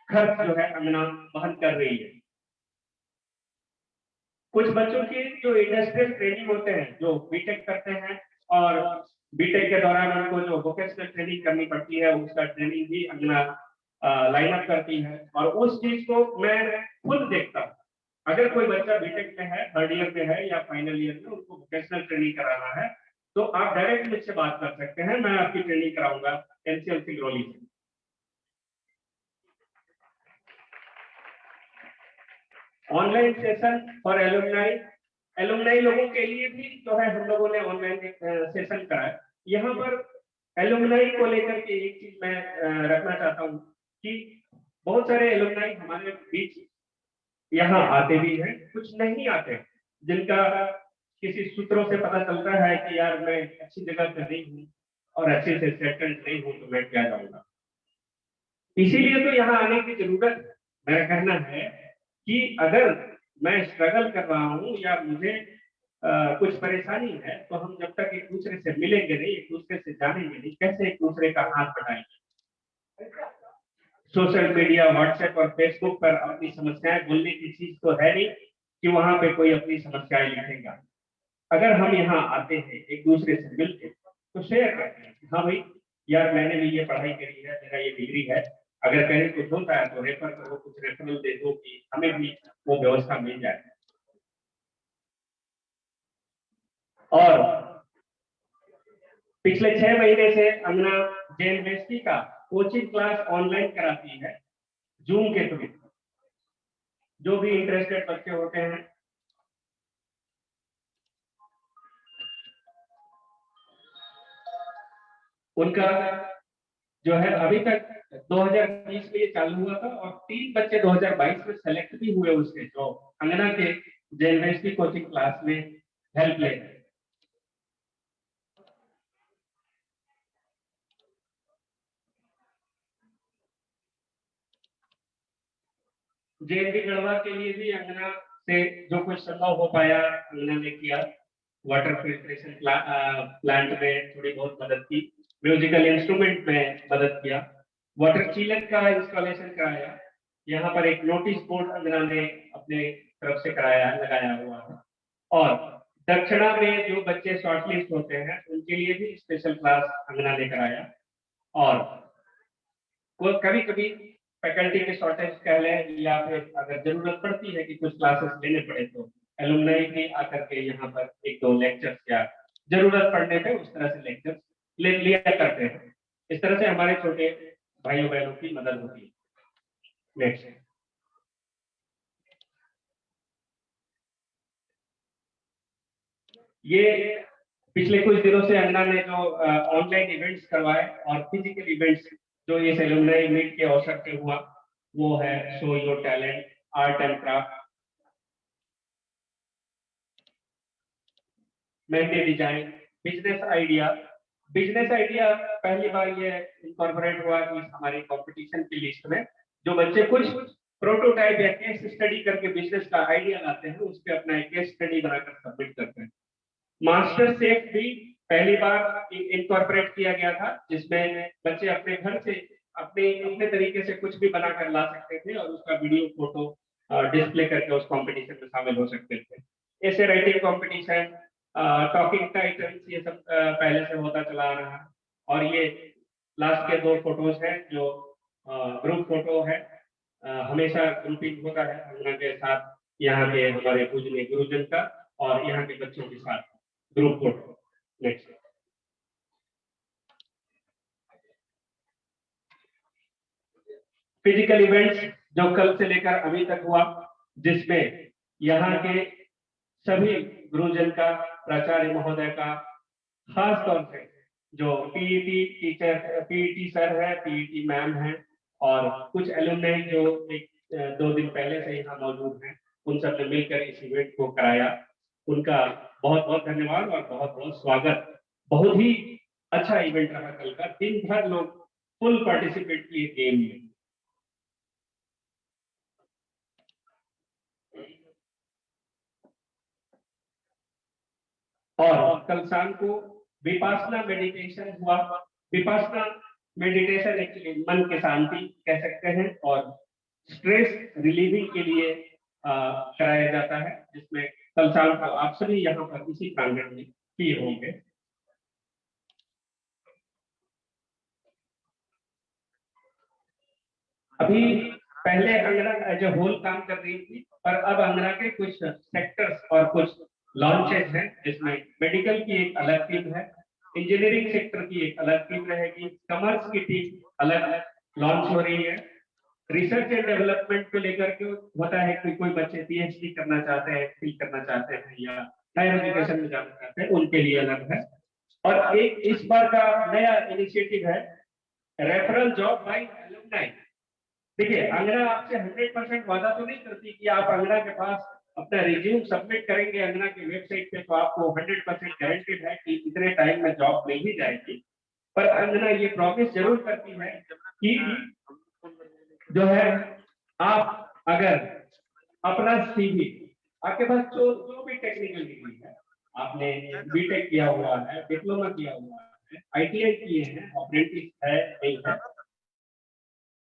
खर्च जो है अंगना वहन कर रही है। कुछ बच्चों की जो इंडस्ट्रियल ट्रेनिंग होते हैं, जो बीटेक करते हैं, और बीटेक के दौरान उनको जो वोकेशनल ट्रेनिंग करनी पड़ती है, उसका ट्रेनिंग भी अंगना लाइन अप करती है, और उस चीज को मैं खुद देखता हूँ। अगर कोई बच्चा बीटेक में है, 3rd ईयर में है या फाइनल ईयर में, उनको वोकेशनल ट्रेनिंग कराना है, तो आप डायरेक्ट मुझसे बात कर सकते हैं, मैं आपकी ट्रेनिंग कराऊंगा एनसीएल सिंगरौली से। ऑनलाइन सेशन फॉर एलुमनाई लोगों के लिए भी जो है हम लोगों ने ऑनलाइन सेशन कराया। यहाँ पर एलुमनाई को लेकर के एक चीज मैं रखना चाहता हूँ कि बहुत सारे एलुमनाई हमारे बीच यहाँ आते भी हैं, कुछ नहीं आते, जिनका किसी सूत्रों से पता चलता है कि यार मैं अच्छी जगह पे नहीं हूँ और अच्छे से सेटल्ड नहीं हूँ, तो मैं क्या जाऊंगा। इसीलिए तो यहाँ आने की जरूरत मेरा कहना है कि अगर मैं स्ट्रगल कर रहा हूँ या मुझे कुछ परेशानी है, तो हम जब तक एक दूसरे से मिलेंगे नहीं, एक दूसरे से जानेंगे नहीं, कैसे एक दूसरे का हाथ बढ़ाएंगे। सोशल मीडिया, व्हाट्सएप और फेसबुक पर अपनी समस्याएं बोलने की चीज तो है नहीं कि वहां पे कोई अपनी समस्याएं लिखेगा। अगर हम यहाँ आते हैं एक दूसरे से मिलकर, तो शेयर करते हैं, हाँ भाई यार मैंने भी ये पढ़ाई करी है, मेरा ये डिग्री है, अगर कहीं कुछ होता है तो रेफर करो, कुछ रेफरल दे दो कि हमें भी वो व्यवस्था मिल जाए। और पिछले 6 महीने से अंगना जे यूनिवर्सिटी का कोचिंग क्लास ऑनलाइन कराती है, जूम के थ्रू। जो भी इंटरेस्टेड बच्चे होते हैं, उनका जो है अभी तक 2020 में ये चालू हुआ था, और 3 बच्चे 2022 में सेलेक्ट भी हुए उसके, जो अंगना के जे यूनिवर्सिटी कोचिंग क्लास में हेल्प ले रहे हैं। जेएनडी गढ़वा के लिए भी अंगना से जो कुछ संभव हो पाया अंगना ने किया। वाटर फिल्ट्रेशन प्लांट में थोड़ी बहुत मदद की, म्यूजिकल इंस्ट्रूमेंट में मदद किया, वाटर चिलर का इंस्टॉलेशन कराया। यहाँ पर एक नोटिस बोर्ड अंगना ने अपने तरफ से कराया, लगाया हुआ है। और दक्षिणा में जो बच्चे शॉर्टलिस्ट होते हैं उनके लिए भी स्पेशल क्लास अंगना ने कराया। और कभी कभी फैकल्टी के शॉर्टेज कह लें, या फिर अगर जरूरत पड़ती है कि कुछ क्लासेस लेने पड़े, तो एलुमनाई भी आकर के यहाँ पर 1-2 लेक्चर्स या जरूरत पड़ने पे उस तरह से लेक्चर्स ले लिया करते हैं। इस तरह से हमारे छोटे भाइयों बहनों की मदद होती है। नेक्स्ट, ये पिछले कुछ दिनों से अंगना ने जो ऑनलाइन इवेंट्स करवाए और फिजिकल इवेंट्स जो इस एलुमनाई मीट के अवसर पे हुआ, वो है show your talent, art and craft, mehndi design, business idea. Business idea पहली बार ये इनकॉर्पोरेट हुआ इस हमारी कंपटीशन की लिस्ट में। जो बच्चे कुछ प्रोटोटाइप या केस स्टडी करके बिजनेस का आइडिया लाते हैं, उस पर अपना एक केस स्टडी बनाकर सबमिट करते हैं। मास्टर शेफ भी पहली बार इनकॉर्पोरेट किया गया था, जिसमें बच्चे अपने घर से अपने तरीके से कुछ भी बनाकर ला सकते थे और उसका वीडियो फोटो डिस्प्ले करके उस कंपटीशन में शामिल हो सकते थे। ऐसे राइटिंग कंपटीशन, टॉकिंग टाइटल्स, ये सब पहले से होता चला आ रहा है। और ये लास्ट के 2 फोटोज हैं जो ग्रुप फोटो है। हमेशा ग्रुपिंग होता है अंगना के साथ, यहाँ के हमारे पूजनीय गुरुजन का और यहाँ के बच्चों के साथ group photo. Next, physical events जो कल से लेकर अभी तक हुआ, जिसमें यहाँ के सभी गुरुजन का, प्राचार्य महोदय का, खास तौर से जो पीईटी टीचर, पीईटी सर है, पीईटी मैम है, और कुछ एलुमनाई जो 1-2 दिन पहले से यहाँ मौजूद हैं, उन सब ने मिलकर इस इवेंट को कराया। उनका बहुत बहुत धन्यवाद और बहुत बहुत स्वागत। बहुत ही अच्छा इवेंट रहा कल का, दिन भर लोग फुल पार्टिसिपेट किए गेम में। और कल शाम को विपासना मेडिटेशन हुआ। विपासना मेडिटेशन एक्चुअली मन की शांति कह सकते हैं और स्ट्रेस रिलीविंग के लिए कराया जाता है, जिसमें कल शाम को आप सभी यहाँ पर इसी प्रांगण में किए होंगे। अभी पहले अंगना एज ए होल काम कर रही थी, पर अब अंगना के कुछ सेक्टर्स और कुछ लॉन्चेस हैं, जिसमें मेडिकल की एक अलग टीम है, इंजीनियरिंग सेक्टर की एक अलग टीम रहेगी, कॉमर्स की टीम अलग लॉन्च हो रही है। रिसर्च एंड डेवलपमेंट को लेकर के होता है कि कोई बच्चे पीएचडी करना चाहते हैं, फिल करना चाहते हैं या हायर एजुकेशन में जाना चाहते हैं, उनके लिए अलग है। और एक इस बार का नया इनिशिएटिव है रेफरल जॉब बाय एलुमनाई। देखिए, अंगना आपसे 100% वादा तो नहीं करती कि आप अंगना के पास अपना रिज्यूम सबमिट करेंगे अंगना की वेबसाइट पे तो आपको 100% गारंटेड है कि इतने टाइम में जॉब मिल ही जाएगी। पर अंगना ये प्रॉमिस जरूर करती है कि जो है आप अगर अपना सीवी, आपके पास जो भी टेक्निकल डिग्री है, आपने बीटेक किया हुआ है, डिप्लोमा किया हुआ है, आईटीआई किए हैं, अप्रेंटिस है नहीं है,